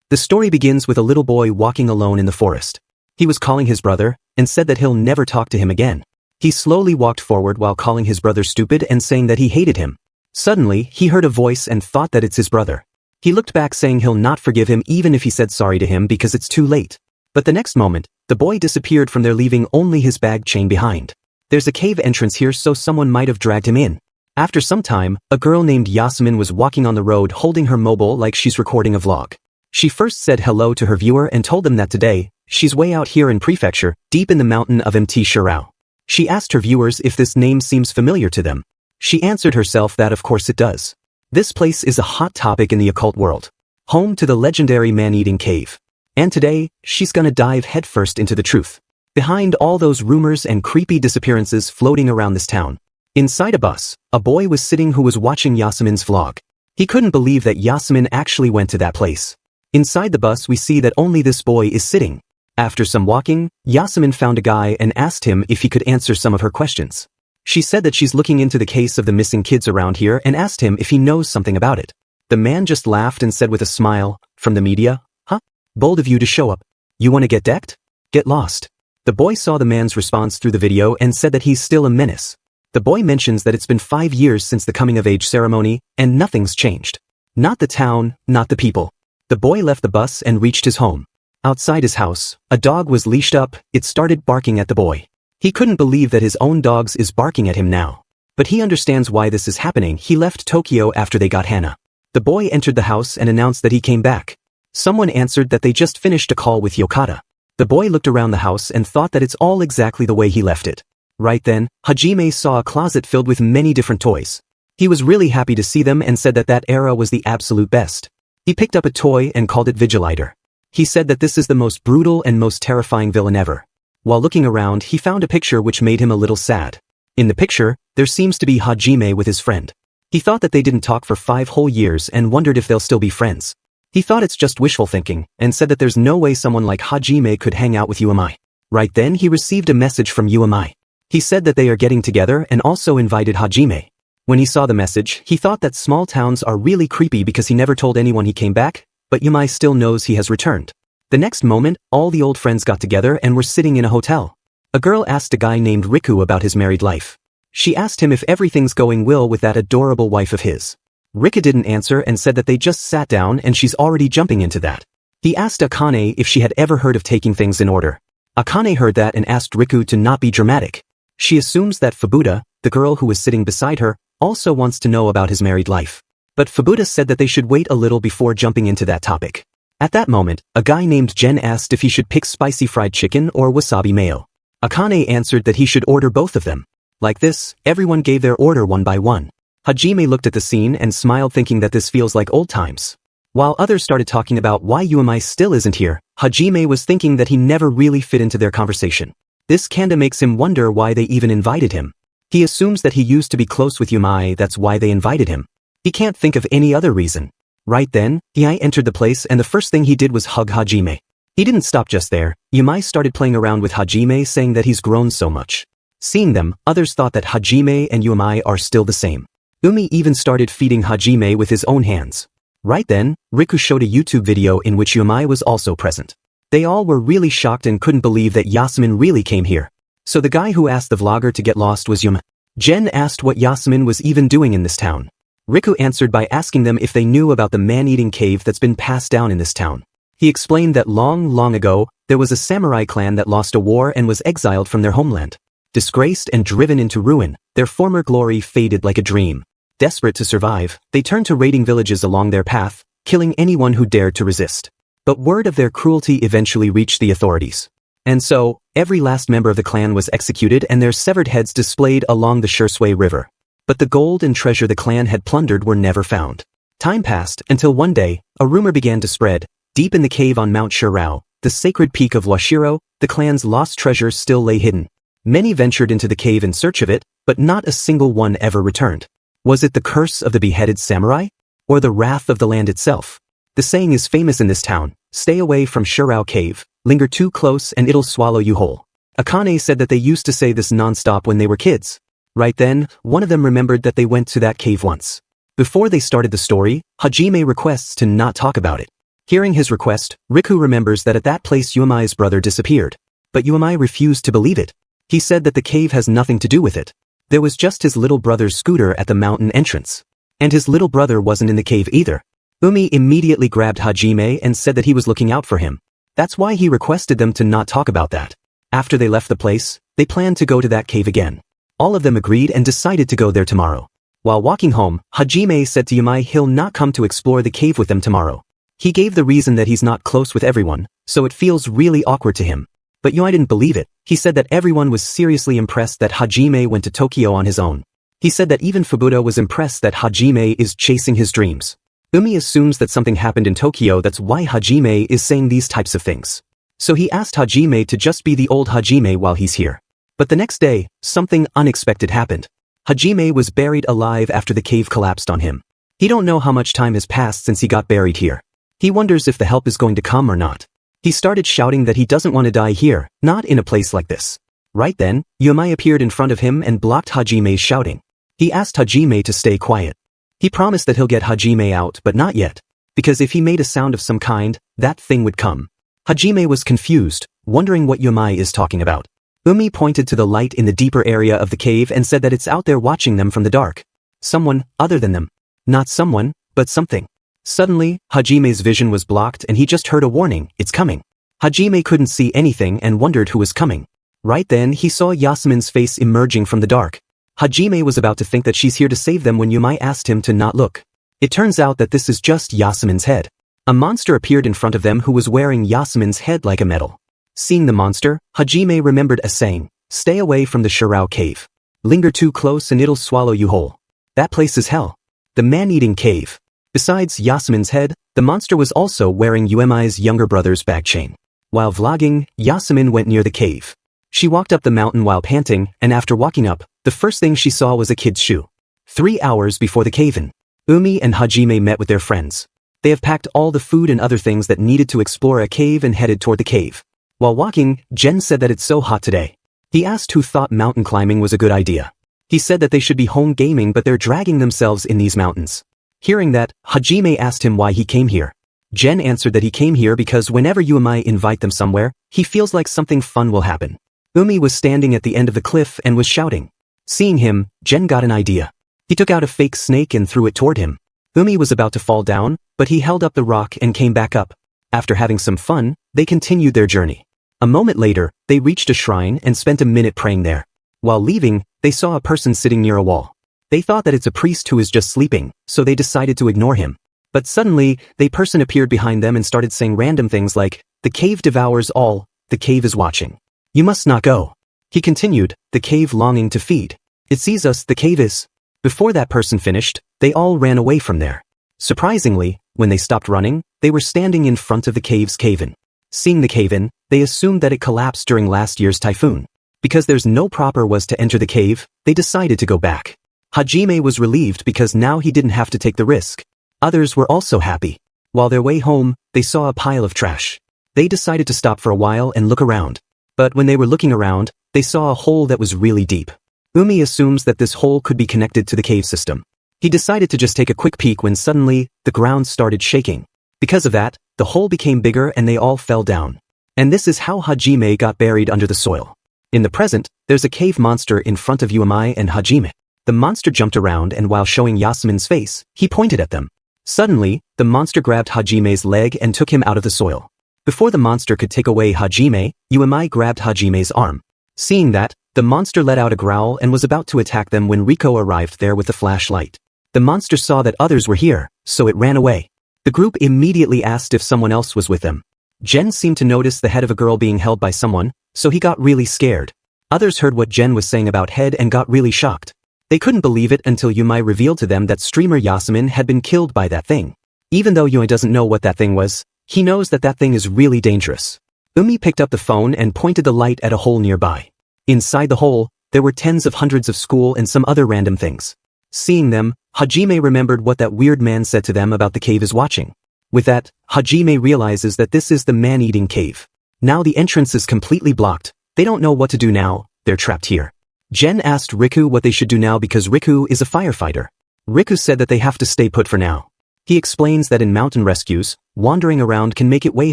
The story begins with a little boy walking alone in the forest. He was calling his brother, and said that he'll never talk to him again. He slowly walked forward while calling his brother stupid and saying that he hated him. Suddenly, he heard a voice and thought that it's his brother. He looked back saying he'll not forgive him even if he said sorry to him because it's too late. But the next moment, the boy disappeared from there leaving only his bag chain behind. There's a cave entrance here so someone might have dragged him in. After some time, a girl named Yasamin was walking on the road holding her mobile like she's recording a vlog. She first said hello to her viewer and told them that today, she's way out here in prefecture, deep in the mountain of Mt. Shirao. She asked her viewers if this name seems familiar to them. She answered herself that of course it does. This place is a hot topic in the occult world, home to the legendary man-eating cave. And today, she's gonna dive headfirst into the truth. Behind all those rumors and creepy disappearances floating around this town. Inside a bus, a boy was sitting who was watching Yasamin's vlog. He couldn't believe that Yasamin actually went to that place. Inside the bus we see that only this boy is sitting. After some walking, Yasamin found a guy and asked him if he could answer some of her questions. She said that she's looking into the case of the missing kids around here and asked him if he knows something about it. The man just laughed and said with a smile, "From the media? Huh? Bold of you to show up. You want to get decked? Get lost." The boy saw the man's response through the video and said that he's still a menace. The boy mentions that it's been 5 years since the coming-of-age ceremony, and nothing's changed. Not the town, not the people. The boy left the bus and reached his home. Outside his house, a dog was leashed up, it started barking at the boy. He couldn't believe that his own dog is barking at him now. But he understands why this is happening. He left Tokyo after they got Hana. The boy entered the house and announced that he came back. Someone answered that they just finished a call with Yokata. The boy looked around the house and thought that it's all exactly the way he left it. Right then, Hajime saw a closet filled with many different toys. He was really happy to see them and said that that era was the absolute best. He picked up a toy and called it Vigilitor. He said that this is the most brutal and most terrifying villain ever. While looking around, he found a picture which made him a little sad. In the picture, there seems to be Hajime with his friend. He thought that they didn't talk for 5 whole years and wondered if they'll still be friends. He thought it's just wishful thinking, and said that there's no way someone like Hajime could hang out with UMI. Right then he received a message from UMI. He said that they are getting together and also invited Hajime. When he saw the message, he thought that small towns are really creepy because he never told anyone he came back, but UMI still knows he has returned. The next moment, all the old friends got together and were sitting in a hotel. A girl asked a guy named Riku about his married life. She asked him if everything's going well with that adorable wife of his. Riku didn't answer and said that they just sat down and she's already jumping into that. He asked Akane if she had ever heard of taking things in order. Akane heard that and asked Riku to not be dramatic. She assumes that Fubuta, the girl who was sitting beside her, also wants to know about his married life. But Fubuta said that they should wait a little before jumping into that topic. At that moment, a guy named Jen asked if he should pick spicy fried chicken or wasabi mayo. Akane answered that he should order both of them. Like this, everyone gave their order one by one. Hajime looked at the scene and smiled thinking that this feels like old times. While others started talking about why UMI still isn't here, Hajime was thinking that he never really fit into their conversation. This kinda makes him wonder why they even invited him. He assumes that he used to be close with UMI, that's why they invited him. He can't think of any other reason. Right then, Yumai entered the place and the first thing he did was hug Hajime. He didn't stop just there. Yumai started playing around with Hajime saying that he's grown so much. Seeing them, others thought that Hajime and Yumai are still the same. Umi even started feeding Hajime with his own hands. Right then, Riku showed a YouTube video in which Yumai was also present. They all were really shocked and couldn't believe that Yasamin really came here. So the guy who asked the vlogger to get lost was Yumai. Jen asked what Yasamin was even doing in this town. Riku answered by asking them if they knew about the man-eating cave that's been passed down in this town. He explained that long ago, there was a samurai clan that lost a war and was exiled from their homeland. Disgraced and driven into ruin, their former glory faded like a dream. Desperate to survive, they turned to raiding villages along their path, killing anyone who dared to resist. But word of their cruelty eventually reached the authorities. And so, every last member of the clan was executed and their severed heads displayed along the Shursui River. But the gold and treasure the clan had plundered were never found. Time passed until one day, a rumor began to spread. Deep in the cave on Mount Shirao, the sacred peak of Washiro, the clan's lost treasure still lay hidden. Many ventured into the cave in search of it, but not a single one ever returned. Was it the curse of the beheaded samurai? Or the wrath of the land itself? The saying is famous in this town, stay away from Shirao Cave, linger too close and it'll swallow you whole. Akane said that they used to say this non-stop when they were kids. Right then, one of them remembered that they went to that cave once. Before they started the story, Hajime requests to not talk about it. Hearing his request, Riku remembers that at that place Yuamai's brother disappeared. But Yuamai refused to believe it. He said that the cave has nothing to do with it. There was just his little brother's scooter at the mountain entrance. And his little brother wasn't in the cave either. Umi immediately grabbed Hajime and said that he was looking out for him. That's why he requested them to not talk about that. After they left the place, they planned to go to that cave again. All of them agreed and decided to go there tomorrow. While walking home, Hajime said to Yumai he'll not come to explore the cave with them tomorrow. He gave the reason that he's not close with everyone, so it feels really awkward to him. But Yumai didn't believe it. He said that everyone was seriously impressed that Hajime went to Tokyo on his own. He said that even Fubuta was impressed that Hajime is chasing his dreams. Umi assumes that something happened in Tokyo, that's why Hajime is saying these types of things. So he asked Hajime to just be the old Hajime while he's here. But the next day, something unexpected happened. Hajime was buried alive after the cave collapsed on him. He don't know how much time has passed since he got buried here. He wonders if the help is going to come or not. He started shouting that he doesn't want to die here, not in a place like this. Right then, Yumai appeared in front of him and blocked Hajime's shouting. He asked Hajime to stay quiet. He promised that he'll get Hajime out, but not yet. Because if he made a sound of some kind, that thing would come. Hajime was confused, wondering what Yumai is talking about. Umi pointed to the light in the deeper area of the cave and said that it's out there watching them from the dark. Someone other than them. Not someone, but something. Suddenly, Hajime's vision was blocked and he just heard a warning, it's coming. Hajime couldn't see anything and wondered who was coming. Right then he saw Yasamin's face emerging from the dark. Hajime was about to think that she's here to save them when Yumai asked him to not look. It turns out that this is just Yasamin's head. A monster appeared in front of them who was wearing Yasamin's head like a medal. Seeing the monster, Hajime remembered a saying, stay away from the Shirao cave. Linger too close and it'll swallow you whole. That place is hell. The man-eating cave. Besides Yasamin's head, the monster was also wearing Yuemai's younger brother's bag chain. While vlogging, Yasamin went near the cave. She walked up the mountain while panting, and after walking up, the first thing she saw was a kid's shoe. 3 hours before the cave-in, Umi and Hajime met with their friends. They have packed all the food and other things that needed to explore a cave and headed toward the cave. While walking, Jen said that it's so hot today. He asked who thought mountain climbing was a good idea. He said that they should be home gaming but they're dragging themselves in these mountains. Hearing that, Hajime asked him why he came here. Jen answered that he came here because whenever Yumai invite them somewhere, he feels like something fun will happen. Umi was standing at the end of the cliff and was shouting. Seeing him, Jen got an idea. He took out a fake snake and threw it toward him. Umi was about to fall down, but he held up the rock and came back up. After having some fun, they continued their journey. A moment later, they reached a shrine and spent a minute praying there. While leaving, they saw a person sitting near a wall. They thought that it's a priest who is just sleeping, so they decided to ignore him. But suddenly, the person appeared behind them and started saying random things like, the cave devours all, the cave is watching. You must not go. He continued, the cave longing to feed. It sees us, the cave is. Before that person finished, they all ran away from there. Surprisingly, when they stopped running, they were standing in front of the cave's cave-in. Seeing the cave-in, they assumed that it collapsed during last year's typhoon. Because there's no proper was to enter the cave, they decided to go back. Hajime was relieved because now he didn't have to take the risk. Others were also happy. While their way home, they saw a pile of trash. They decided to stop for a while and look around. But when they were looking around, they saw a hole that was really deep. Umi assumes that this hole could be connected to the cave system. He decided to just take a quick peek when suddenly, the ground started shaking. Because of that, the hole became bigger and they all fell down. And this is how Hajime got buried under the soil. In the present, there's a cave monster in front of Yumai and Hajime. The monster jumped around and while showing Yasamin's face, he pointed at them. Suddenly, the monster grabbed Hajime's leg and took him out of the soil. Before the monster could take away Hajime, Yumai grabbed Hajime's arm. Seeing that, the monster let out a growl and was about to attack them when Riko arrived there with a flashlight. The monster saw that others were here, so it ran away. The group immediately asked if someone else was with them. Jen seemed to notice the head of a girl being held by someone, so he got really scared. Others heard what Jen was saying about head and got really shocked. They couldn't believe it until Yumai revealed to them that streamer Yasamin had been killed by that thing. Even though Yumai doesn't know what that thing was, he knows that that thing is really dangerous. Umi picked up the phone and pointed the light at a hole nearby. Inside the hole, there were tens of hundreds of school and some other random things. Seeing them, Hajime remembered what that weird man said to them about the cave is watching. With that, Hajime realizes that this is the man-eating cave. Now the entrance is completely blocked. They don't know what to do now, they're trapped here. Jen asked Riku what they should do now because Riku is a firefighter. Riku said that they have to stay put for now. He explains that in mountain rescues, wandering around can make it way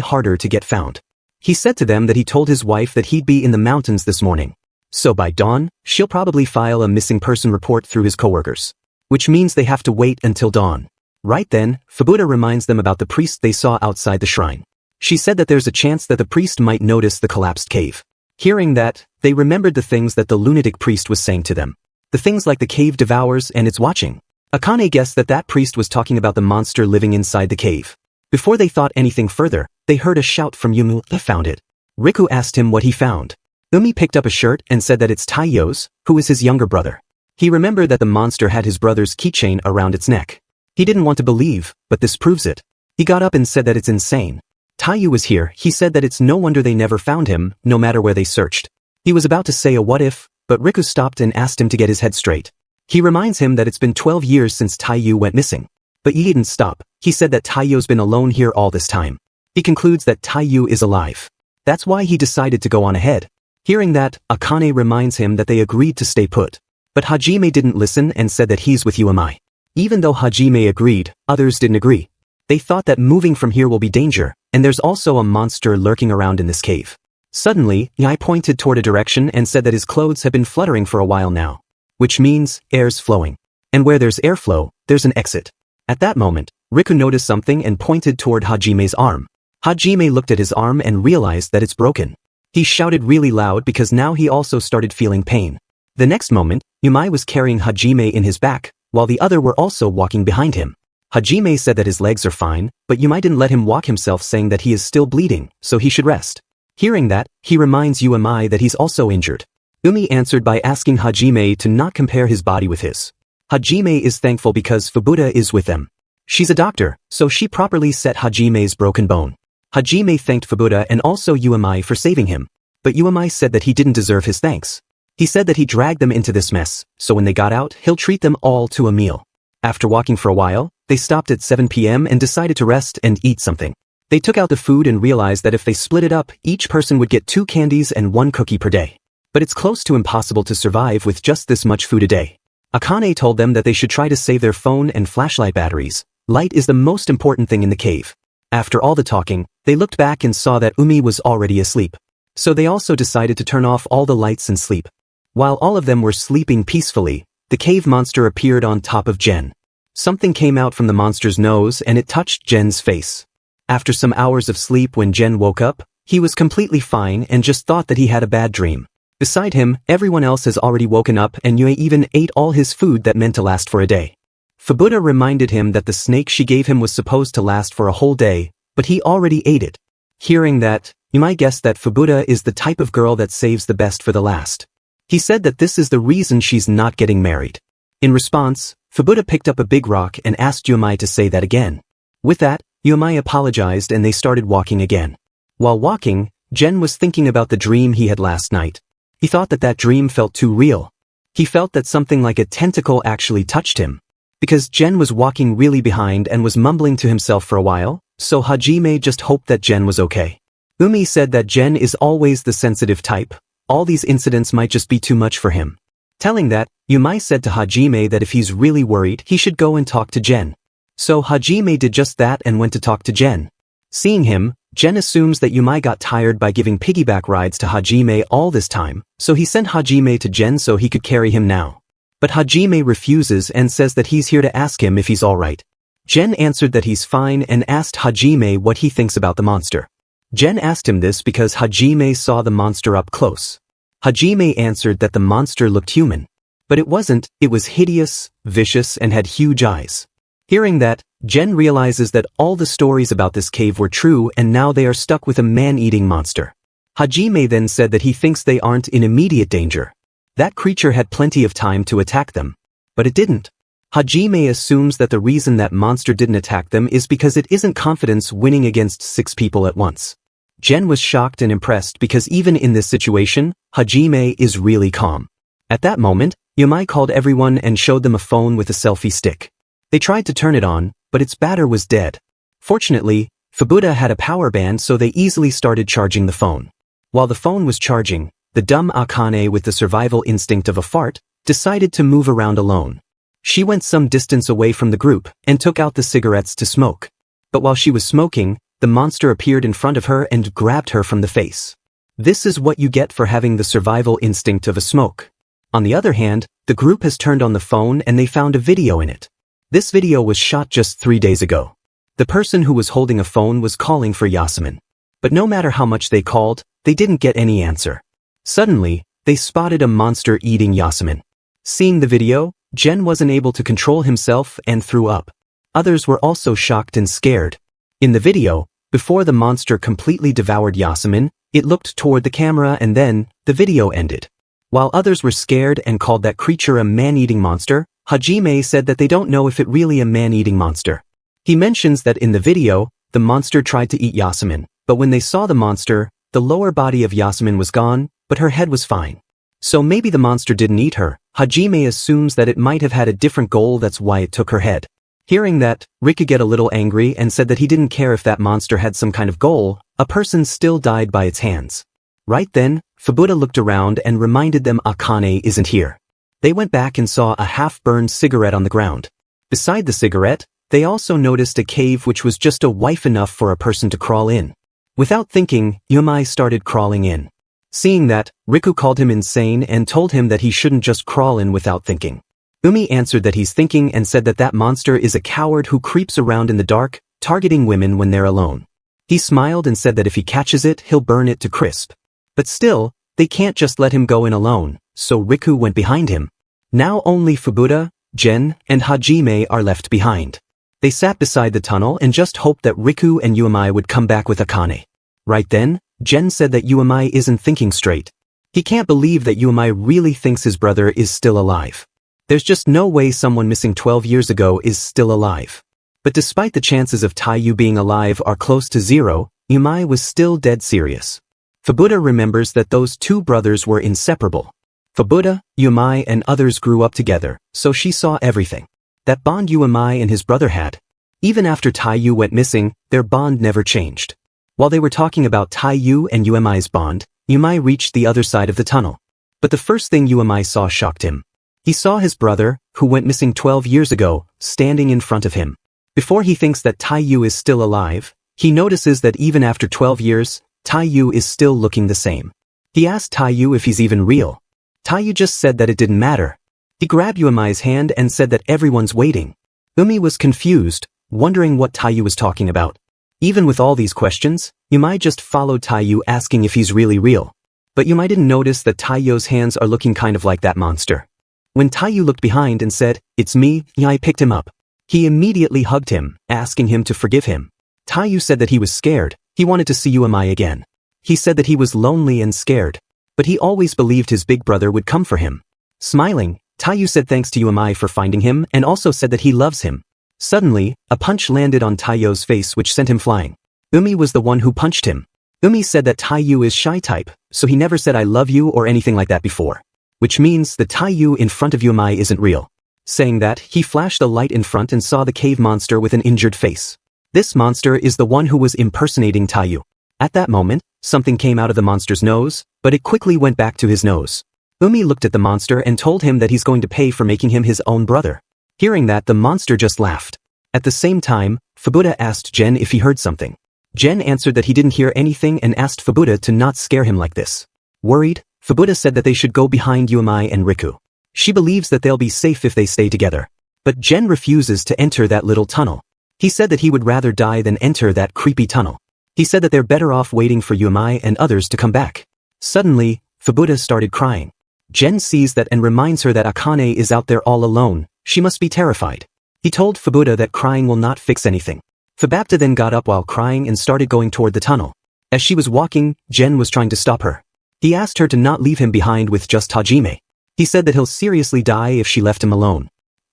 harder to get found. He said to them that he told his wife that he'd be in the mountains this morning. So by dawn, she'll probably file a missing person report through his coworkers. Which means they have to wait until dawn. Right then, Fubuda reminds them about the priest they saw outside the shrine. She said that there's a chance that the priest might notice the collapsed cave. Hearing that, they remembered the things that the lunatic priest was saying to them. The things like the cave devours and it's watching. Akane guessed that that priest was talking about the monster living inside the cave. Before they thought anything further, they heard a shout from Yumu. "I found it." Riku asked him what he found. Umi picked up a shirt and said that it's Taiyo's, who is his younger brother. He remembered that the monster had his brother's keychain around its neck. He didn't want to believe, but this proves it. He got up and said that it's insane. Taiyu was here. He said that it's no wonder they never found him, no matter where they searched. He was about to say a what if, but Riku stopped and asked him to get his head straight. He reminds him that it's been 12 years since Taiyu went missing. But he didn't stop. He said that Taiyu's been alone here all this time. He concludes that Taiyu is alive. That's why he decided to go on ahead. Hearing that, Akane reminds him that they agreed to stay put. But Hajime didn't listen and said that he's with Umi. Even though Hajime agreed, others didn't agree. They thought that moving from here will be danger, and there's also a monster lurking around in this cave. Suddenly, Yai pointed toward a direction and said that his clothes have been fluttering for a while now. Which means, air's flowing. And where there's airflow, there's an exit. At that moment, Riku noticed something and pointed toward Hajime's arm. Hajime looked at his arm and realized that it's broken. He shouted really loud because now he also started feeling pain. The next moment, Yumai was carrying Hajime in his back, while the other were also walking behind him. Hajime said that his legs are fine, but Yumai didn't let him walk himself, saying that he is still bleeding, so he should rest. Hearing that, he reminds Yumai that he's also injured. Umi answered by asking Hajime to not compare his body with his. Hajime is thankful because Fubuda is with them. She's a doctor, so she properly set Hajime's broken bone. Hajime thanked Fubuda and also Yumai for saving him. But Yumai said that he didn't deserve his thanks. He said that he dragged them into this mess, so when they got out, he'll treat them all to a meal. After walking for a while, they stopped at 7 p.m. and decided to rest and eat something. They took out the food and realized that if they split it up, each person would get 2 candies and 1 cookie per day. But it's close to impossible to survive with just this much food a day. Akane told them that they should try to save their phone and flashlight batteries. Light is the most important thing in the cave. After all the talking, they looked back and saw that Umi was already asleep. So they also decided to turn off all the lights and sleep. While all of them were sleeping peacefully, the cave monster appeared on top of Jen. Something came out from the monster's nose and it touched Jen's face. After some hours of sleep, when Jen woke up, he was completely fine and just thought that he had a bad dream. Beside him, everyone else has already woken up and Yue even ate all his food that meant to last for a day. Fubuda reminded him that the snake she gave him was supposed to last for a whole day, but he already ate it. Hearing that, you might guess that Fubuda is the type of girl that saves the best for the last. He said that this is the reason she's not getting married. In response, Fubuda picked up a big rock and asked Yumai to say that again. With that, Yumai apologized and they started walking again. While walking, Jen was thinking about the dream he had last night. He thought that that dream felt too real. He felt that something like a tentacle actually touched him. Because Jen was walking really behind and was mumbling to himself for a while, so Hajime just hoped that Jen was okay. Umi said that Jen is always the sensitive type. All these incidents might just be too much for him. Telling that, Yumai said to Hajime that if he's really worried, he should go and talk to Jen. So Hajime did just that and went to talk to Jen. Seeing him, Jen assumes that Yumai got tired by giving piggyback rides to Hajime all this time, so he sent Hajime to Jen so he could carry him now. But Hajime refuses and says that he's here to ask him if he's alright. Jen answered that he's fine and asked Hajime what he thinks about the monster. Jen asked him this because Hajime saw the monster up close. Hajime answered that the monster looked human. But it wasn't, it was hideous, vicious, and had huge eyes. Hearing that, Jen realizes that all the stories about this cave were true and now they are stuck with a man-eating monster. Hajime then said that he thinks they aren't in immediate danger. That creature had plenty of time to attack them. But it didn't. Hajime assumes that the reason that monster didn't attack them is because it isn't confidence winning against 6 people at once. Jen was shocked and impressed because even in this situation, Hajime is really calm. At that moment, Yumai called everyone and showed them a phone with a selfie stick. They tried to turn it on, but its batter was dead. Fortunately, Fubuda had a power band so they easily started charging the phone. While the phone was charging, the dumb Akane with the survival instinct of a fart, decided to move around alone. She went some distance away from the group and took out the cigarettes to smoke. But while she was smoking, the monster appeared in front of her and grabbed her from the face. This is what you get for having the survival instinct of a smoke. On the other hand, the group has turned on the phone and they found a video in it. This video was shot just 3 days ago. The person who was holding a phone was calling for Yasamin. But no matter how much they called, they didn't get any answer. Suddenly, they spotted a monster eating Yasamin. Seeing the video, Jen wasn't able to control himself and threw up. Others were also shocked and scared. In the video, before the monster completely devoured Yasamin, it looked toward the camera and then, the video ended. While others were scared and called that creature a man-eating monster, Hajime said that they don't know if it really a man-eating monster. He mentions that in the video, the monster tried to eat Yasamin, but when they saw the monster, the lower body of Yasamin was gone, but her head was fine. So maybe the monster didn't eat her. Hajime assumes that it might have had a different goal, that's why it took her head. Hearing that, Riku get a little angry and said that he didn't care if that monster had some kind of goal, a person still died by its hands. Right then, Fubuda looked around and reminded them Akane isn't here. They went back and saw a half-burned cigarette on the ground. Beside the cigarette, they also noticed a cave which was just a wife enough for a person to crawl in. Without thinking, Yumai started crawling in. Seeing that, Riku called him insane and told him that he shouldn't just crawl in without thinking. Umi answered that he's thinking and said that that monster is a coward who creeps around in the dark, targeting women when they're alone. He smiled and said that if he catches it, he'll burn it to crisp. But still, they can't just let him go in alone, so Riku went behind him. Now only Fubuda, Jen, and Hajime are left behind. They sat beside the tunnel and just hoped that Riku and Yumai would come back with Akane. Right then, Jen said that Yumai isn't thinking straight. He can't believe that Yumai really thinks his brother is still alive. There's just no way someone missing 12 years ago is still alive. But despite the chances of Taiyu being alive are close to zero, Yumai was still dead serious. Fubuda remembers that those two brothers were inseparable. Fubuda, Yumai and others grew up together, so she saw everything. That bond Yumai and his brother had. Even after Taiyu went missing, their bond never changed. While they were talking about Taiyu and Yumai's bond, Yumai reached the other side of the tunnel. But the first thing Yumai saw shocked him. He saw his brother, who went missing 12 years ago, standing in front of him. Before he thinks that Taiyu is still alive, he notices that even after 12 years, Taiyu is still looking the same. He asked Taiyu if he's even real. Taiyu just said that it didn't matter. He grabbed Yumai's hand and said that everyone's waiting. Umi was confused, wondering what Taiyu was talking about. Even with all these questions, Yumai just followed Taiyu asking if he's really real. But Yumai didn't notice that Taiyu's hands are looking kind of like that monster. When Taiyu looked behind and said, "It's me," Yumai picked him up. He immediately hugged him, asking him to forgive him. Taiyu said that he was scared. He wanted to see Yumai again. He said that he was lonely and scared. But he always believed his big brother would come for him. Smiling, Taiyu said thanks to Yumai for finding him and also said that he loves him. Suddenly, a punch landed on Taiyu's face which sent him flying. Umi was the one who punched him. Umi said that Taiyu is shy type, so he never said I love you or anything like that before. Which means the Taiyu in front of Yumai isn't real. Saying that, he flashed a light in front and saw the cave monster with an injured face. This monster is the one who was impersonating Taiyu. At that moment, something came out of the monster's nose, but it quickly went back to his nose. Umi looked at the monster and told him that he's going to pay for making him his own brother. Hearing that, the monster just laughed. At the same time, Fubuda asked Jen if he heard something. Jen answered that he didn't hear anything and asked Fubuda to not scare him like this. Worried, Fubuda said that they should go behind Yumai and Riku. She believes that they'll be safe if they stay together. But Jen refuses to enter that little tunnel. He said that he would rather die than enter that creepy tunnel. He said that they're better off waiting for Yumai and others to come back. Suddenly, Fubuda started crying. Jen sees that and reminds her that Akane is out there all alone. She must be terrified. He told Fubuda that crying will not fix anything. Fubapta then got up while crying and started going toward the tunnel. As she was walking, Jen was trying to stop her. He asked her to not leave him behind with just Hajime. He said that he'll seriously die if she left him alone.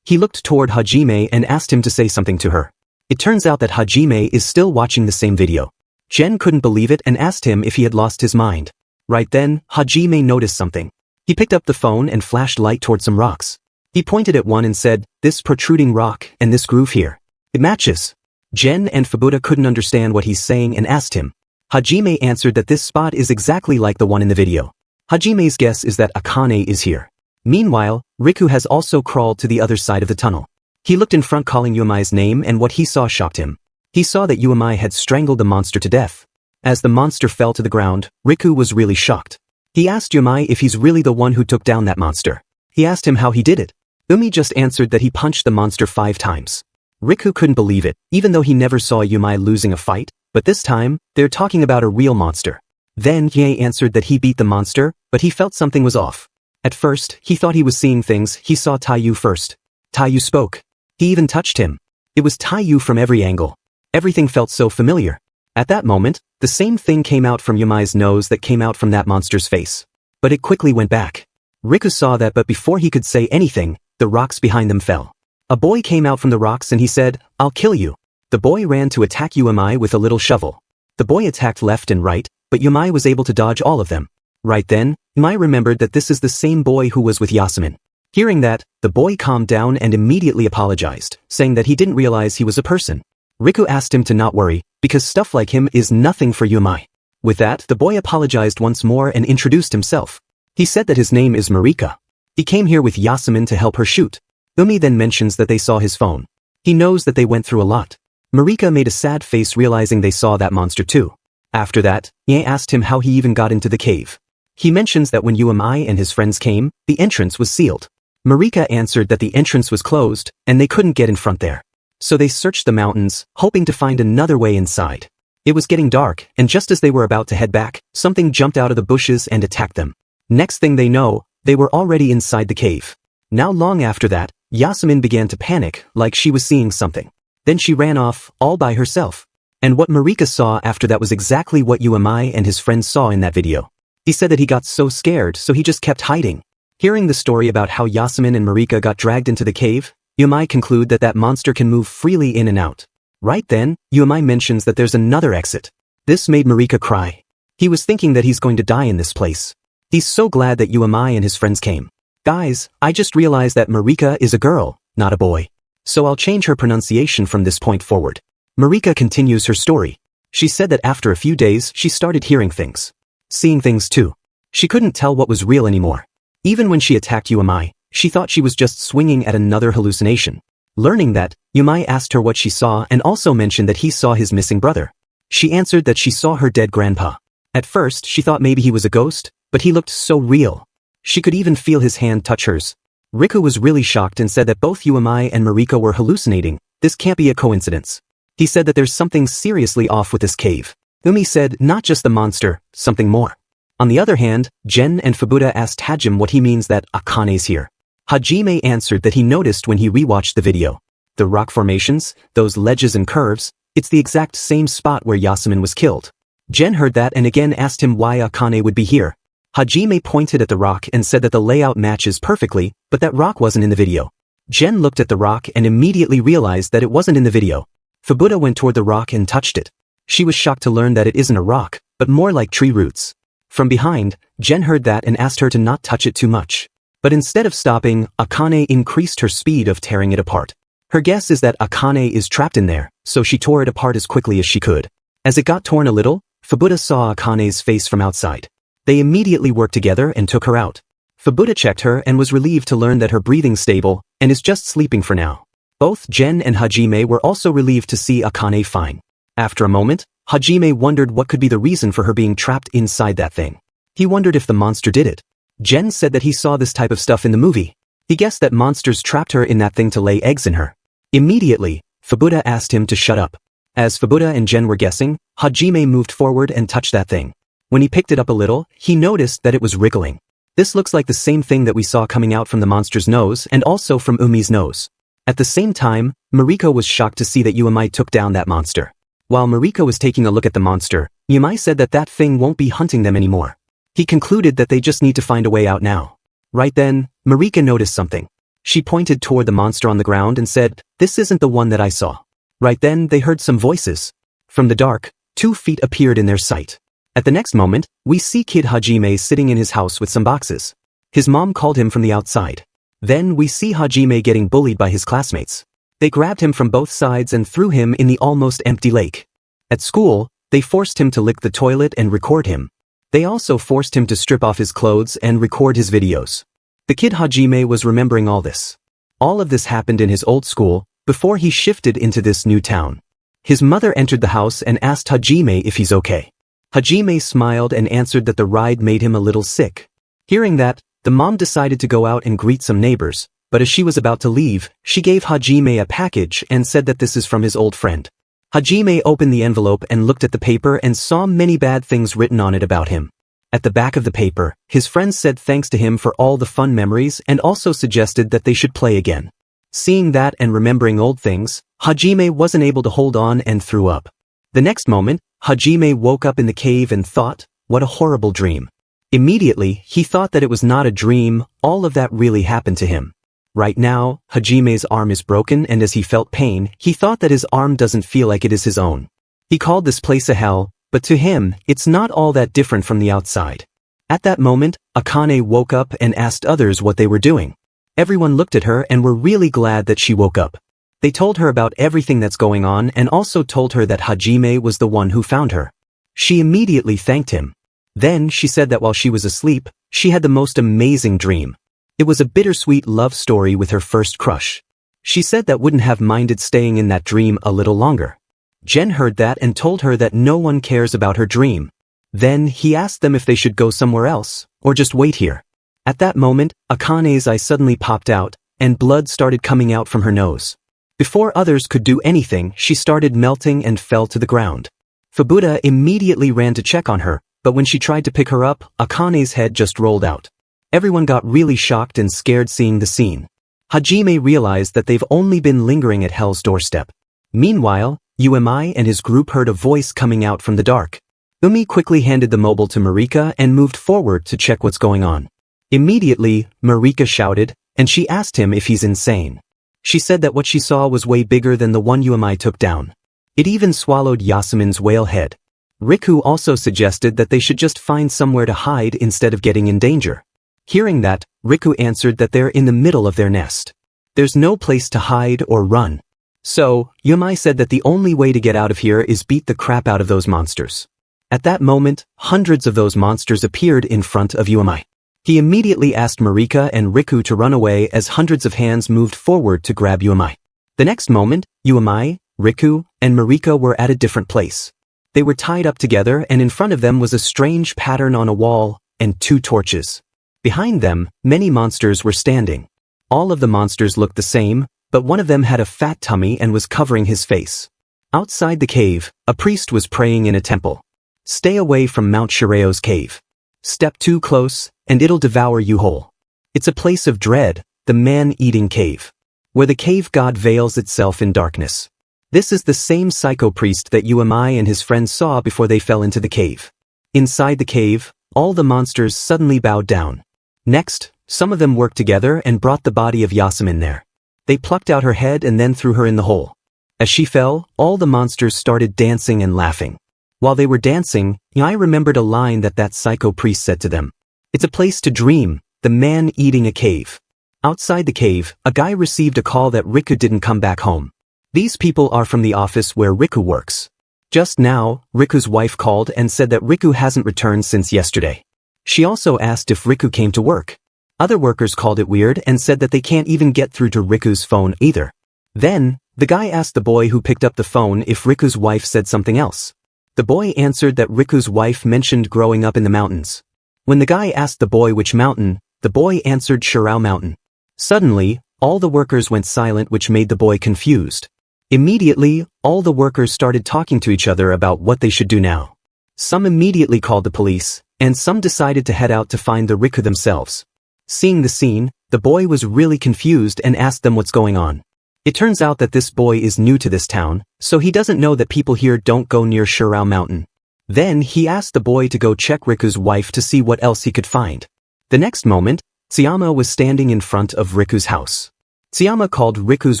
He looked toward Hajime and asked him to say something to her. It turns out that Hajime is still watching the same video. Jen couldn't believe it and asked him if he had lost his mind. Right then, Hajime noticed something. He picked up the phone and flashed light toward some rocks. He pointed at one and said, "This protruding rock and this groove here. It matches." Jen and Fubuda couldn't understand what he's saying and asked him. Hajime answered that this spot is exactly like the one in the video. Hajime's guess is that Akane is here. Meanwhile, Riku has also crawled to the other side of the tunnel. He looked in front calling Yuamai's name and what he saw shocked him. He saw that Yuamai had strangled the monster to death. As the monster fell to the ground, Riku was really shocked. He asked Yuamai if he's really the one who took down that monster. He asked him how he did it. Umi just answered that he punched the monster 5 times. Riku couldn't believe it, even though he never saw Yuamai losing a fight, but this time, they're talking about a real monster. Then Ye answered that he beat the monster, but he felt something was off. At first, he thought he was seeing things. He saw Taiyu first. Taiyu spoke. He even touched him. It was Taiyu from every angle. Everything felt so familiar. At that moment, the same thing came out from Yuamai's nose that came out from that monster's face. But it quickly went back. Riku saw that, but before he could say anything, the rocks behind them fell. A boy came out from the rocks and he said, "I'll kill you." The boy ran to attack Yuamai with a little shovel. The boy attacked left and right, but Yuamai was able to dodge all of them. Right then, Yuamai remembered that this is the same boy who was with Yasamin. Hearing that, the boy calmed down and immediately apologized, saying that he didn't realize he was a person. Riku asked him to not worry, because stuff like him is nothing for Yuamai. With that, the boy apologized once more and introduced himself. He said that his name is Marika. He came here with Yasamin to help her shoot. Umi then mentions that they saw his phone. He knows that they went through a lot. Marika made a sad face realizing they saw that monster too. After that, Ye asked him how he even got into the cave. He mentions that when Yuamai and his friends came, the entrance was sealed. Marika answered that the entrance was closed, and they couldn't get in front there. So they searched the mountains, hoping to find another way inside. It was getting dark, and just as they were about to head back, something jumped out of the bushes and attacked them. Next thing they know, they were already inside the cave. Now long after that, Yasamin began to panic, like she was seeing something. Then she ran off, all by herself. And what Marika saw after that was exactly what Yuamai and his friends saw in that video. He said that he got so scared, so he just kept hiding. Hearing the story about how Yasamin and Marika got dragged into the cave, Yuamai conclude that that monster can move freely in and out. Right then, Yuamai mentions that there's another exit. This made Marika cry. He was thinking that he's going to die in this place. He's so glad that Yuamai and his friends came. Guys, I just realized that Marika is a girl, not a boy. So I'll change her pronunciation from this point forward. Marika continues her story. She said that after a few days she started hearing things. Seeing things too. She couldn't tell what was real anymore. Even when she attacked Yuamai, she thought she was just swinging at another hallucination. Learning that, Yuamai asked her what she saw and also mentioned that he saw his missing brother. She answered that she saw her dead grandpa. At first she thought maybe he was a ghost, but he looked so real. She could even feel his hand touch hers. Riku was really shocked and said that both Yuamai and Marika were hallucinating. This can't be a coincidence. He said that there's something seriously off with this cave. Umi said not just the monster, something more. On the other hand, Jen and Fubuta asked Hajime what he means that Akane's here. Hajime answered that he noticed when he rewatched the video. The rock formations, those ledges and curves, it's the exact same spot where Yasamin was killed. Jen heard that and again asked him why Akane would be here. Hajime pointed at the rock and said that the layout matches perfectly, but that rock wasn't in the video. Jen looked at the rock and immediately realized that it wasn't in the video. Fubuta went toward the rock and touched it. She was shocked to learn that it isn't a rock, but more like tree roots. From behind, Jen heard that and asked her to not touch it too much. But instead of stopping, Akane increased her speed of tearing it apart. Her guess is that Akane is trapped in there, so she tore it apart as quickly as she could. As it got torn a little, Fubuta saw Akane's face from outside. They immediately worked together and took her out. Fubuta checked her and was relieved to learn that her breathing's stable and is just sleeping for now. Both Jen and Hajime were also relieved to see Akane fine. After a moment, Hajime wondered what could be the reason for her being trapped inside that thing. He wondered if the monster did it. Jen said that he saw this type of stuff in the movie. He guessed that monsters trapped her in that thing to lay eggs in her. Immediately, Fubuta asked him to shut up. As Fubuta and Jen were guessing, Hajime moved forward and touched that thing. When he picked it up a little, he noticed that it was wriggling. This looks like the same thing that we saw coming out from the monster's nose and also from Umi's nose. At the same time, Mariko was shocked to see that Yuamai took down that monster. While Mariko was taking a look at the monster, Yuamai said that that thing won't be hunting them anymore. He concluded that they just need to find a way out now. Right then, Marika noticed something. She pointed toward the monster on the ground and said, "This isn't the one that I saw." Right then, they heard some voices. From the dark, 2 feet appeared in their sight. At the next moment, we see Kid Hajime sitting in his house with some boxes. His mom called him from the outside. Then we see Hajime getting bullied by his classmates. They grabbed him from both sides and threw him in the almost empty lake. At school, they forced him to lick the toilet and record him. They also forced him to strip off his clothes and record his videos. The kid Hajime was remembering all this. All of this happened in his old school, before he shifted into this new town. His mother entered the house and asked Hajime if he's okay. Hajime smiled and answered that the ride made him a little sick. Hearing that, the mom decided to go out and greet some neighbors, but as she was about to leave, she gave Hajime a package and said that this is from his old friend. Hajime opened the envelope and looked at the paper and saw many bad things written on it about him. At the back of the paper, his friends said thanks to him for all the fun memories and also suggested that they should play again. Seeing that and remembering old things, Hajime wasn't able to hold on and threw up. The next moment, Hajime woke up in the cave and thought, what a horrible dream. Immediately, he thought that it was not a dream, all of that really happened to him. Right now, Hajime's arm is broken and as he felt pain, he thought that his arm doesn't feel like it is his own. He called this place a hell, but to him, it's not all that different from the outside. At that moment, Akane woke up and asked others what they were doing. Everyone looked at her and were really glad that she woke up. They told her about everything that's going on and also told her that Hajime was the one who found her. She immediately thanked him. Then she said that while she was asleep, she had the most amazing dream. It was a bittersweet love story with her first crush. She said that wouldn't have minded staying in that dream a little longer. Jen heard that and told her that no one cares about her dream. Then he asked them if they should go somewhere else, or just wait here. At that moment, Akane's eye suddenly popped out, and blood started coming out from her nose. Before others could do anything, she started melting and fell to the ground. Fubuta immediately ran to check on her, but when she tried to pick her up, Akane's head just rolled out. Everyone got really shocked and scared seeing the scene. Hajime realized that they've only been lingering at Hell's doorstep. Meanwhile, Umi and his group heard a voice coming out from the dark. Umi quickly handed the mobile to Marika and moved forward to check what's going on. Immediately, Marika shouted, and she asked him if he's insane. She said that what she saw was way bigger than the one Umi took down. It even swallowed Yasamin's whale head. Riku also suggested that they should just find somewhere to hide instead of getting in danger. Hearing that, Riku answered that they're in the middle of their nest. There's no place to hide or run. So, Umi said that the only way to get out of here is beat the crap out of those monsters. At that moment, hundreds of those monsters appeared in front of Umi. He immediately asked Marika and Riku to run away as hundreds of hands moved forward to grab Umi. The next moment, Umi, Riku, and Marika were at a different place. They were tied up together and in front of them was a strange pattern on a wall and 2 torches. Behind them, many monsters were standing. All of the monsters looked the same, but one of them had a fat tummy and was covering his face. Outside the cave, a priest was praying in a temple. Stay away from Mount Shireo's cave. Step too close, and it'll devour you whole. It's a place of dread, the man-eating cave, where the cave god veils itself in darkness. This is the same psycho priest that Umi and his friends saw before they fell into the cave. Inside the cave, all the monsters suddenly bowed down. Next, some of them worked together and brought the body of Yasamin there. They plucked out her head and then threw her in the hole. As she fell, all the monsters started dancing and laughing. While they were dancing, I remembered a line that psycho priest said to them. It's a place to dream, the man eating a cave. Outside the cave, a guy received a call that Riku didn't come back home. These people are from the office where Riku works. Just now, Riku's wife called and said that Riku hasn't returned since yesterday. She also asked if Riku came to work. Other workers called it weird and said that they can't even get through to Riku's phone either. Then, the guy asked the boy who picked up the phone if Riku's wife said something else. The boy answered that Riku's wife mentioned growing up in the mountains. When the guy asked the boy which mountain, the boy answered Shirao Mountain. Suddenly, all the workers went silent, which made the boy confused. Immediately, all the workers started talking to each other about what they should do now. Some immediately called the police, and some decided to head out to find the Riku themselves. Seeing the scene, the boy was really confused and asked them what's going on. It turns out that this boy is new to this town, so he doesn't know that people here don't go near Shirao Mountain. Then he asked the boy to go check Riku's wife to see what else he could find. The next moment, Tsuyama was standing in front of Riku's house. Tsuyama called Riku's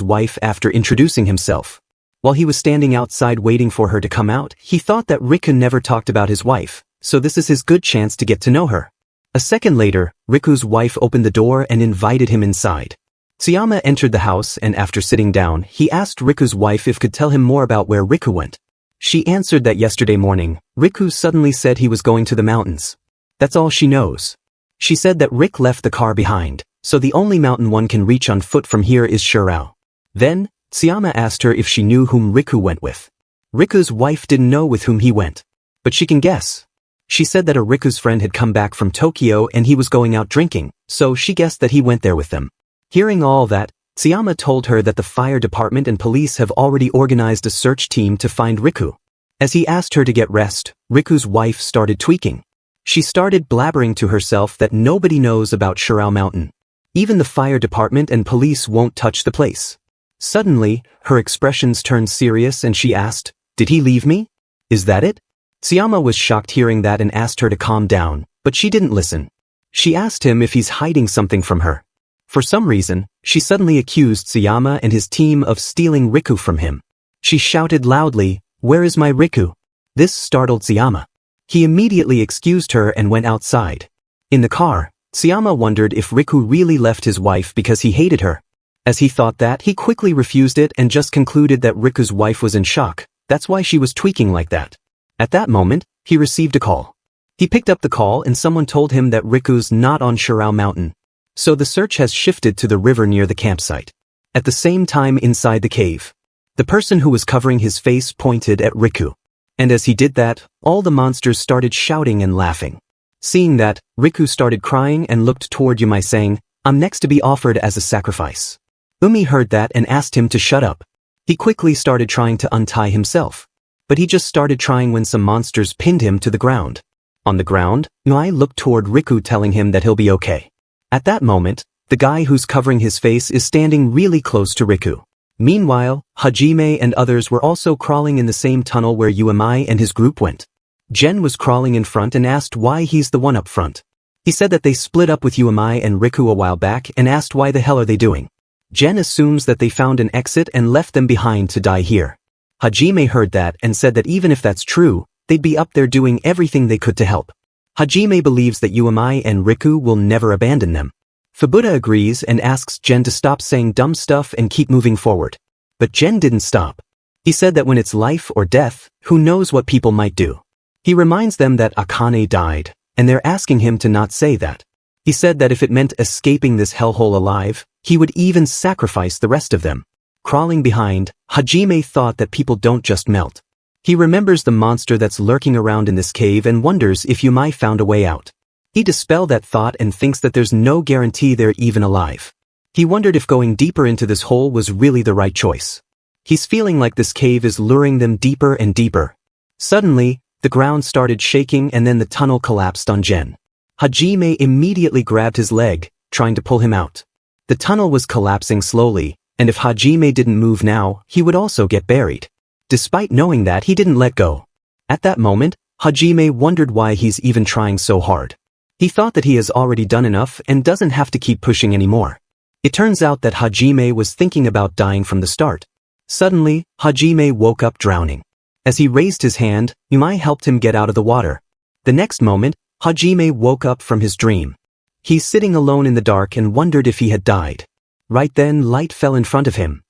wife after introducing himself. While he was standing outside waiting for her to come out, he thought that Riku never talked about his wife, so this is his good chance to get to know her. A second later, Riku's wife opened the door and invited him inside. Tsuyama entered the house and after sitting down, he asked Riku's wife if could tell him more about where Riku went. She answered that yesterday morning, Riku suddenly said he was going to the mountains. That's all she knows. She said that Rick left the car behind, so the only mountain one can reach on foot from here is Shirao. Then, Tsuyama asked her if she knew whom Riku went with. Riku's wife didn't know with whom he went, but she can guess. She said that a Riku's friend had come back from Tokyo and he was going out drinking, so she guessed that he went there with them. Hearing all that, Tsuyama told her that the fire department and police have already organized a search team to find Riku. As he asked her to get rest, Riku's wife started tweaking. She started blabbering to herself that nobody knows about Shirao Mountain. Even the fire department and police won't touch the place. Suddenly, her expressions turned serious and she asked, "Did he leave me? Is that it?" Tsuyama was shocked hearing that and asked her to calm down, but she didn't listen. She asked him if he's hiding something from her. For some reason, she suddenly accused Tsuyama and his team of stealing Riku from him. She shouted loudly, "Where is my Riku?" This startled Tsuyama. He immediately excused her and went outside. In the car, Tsuyama wondered if Riku really left his wife because he hated her. As he thought that, he quickly refused it and just concluded that Riku's wife was in shock. That's why she was tweaking like that. At that moment, he received a call. He picked up the call and someone told him that Riku's not on Shirao Mountain. So the search has shifted to the river near the campsite. At the same time inside the cave, the person who was covering his face pointed at Riku. And as he did that, all the monsters started shouting and laughing. Seeing that, Riku started crying and looked toward Yumai saying, "I'm next to be offered as a sacrifice." Umi heard that and asked him to shut up. He quickly started trying to untie himself. But he just started trying when some monsters pinned him to the ground. On the ground, Yumai looked toward Riku telling him that he'll be okay. At that moment, the guy who's covering his face is standing really close to Riku. Meanwhile, Hajime and others were also crawling in the same tunnel where Yumai and his group went. Gen was crawling in front and asked why he's the one up front. He said that they split up with Yumai and Riku a while back and asked why the hell are they doing. Gen assumes that they found an exit and left them behind to die here. Hajime heard that and said that even if that's true, they'd be up there doing everything they could to help. Hajime believes that Yumai and Riku will never abandon them. Fubuta agrees and asks Gen to stop saying dumb stuff and keep moving forward. But Gen didn't stop. He said that when it's life or death, who knows what people might do. He reminds them that Akane died, and they're asking him to not say that. He said that if it meant escaping this hellhole alive, he would even sacrifice the rest of them. Crawling behind, Hajime thought that people don't just melt. He remembers the monster that's lurking around in this cave and wonders if Yumai found a way out. He dispelled that thought and thinks that there's no guarantee they're even alive. He wondered if going deeper into this hole was really the right choice. He's feeling like this cave is luring them deeper and deeper. Suddenly, the ground started shaking and then the tunnel collapsed on Gen. Hajime immediately grabbed his leg, trying to pull him out. The tunnel was collapsing slowly, and if Hajime didn't move now, he would also get buried. Despite knowing that, he didn't let go. At that moment, Hajime wondered why he's even trying so hard. He thought that he has already done enough and doesn't have to keep pushing anymore. It turns out that Hajime was thinking about dying from the start. Suddenly, Hajime woke up drowning. As he raised his hand, Yumai helped him get out of the water. The next moment, Hajime woke up from his dream. He's sitting alone in the dark and wondered if he had died. Right then, light fell in front of him.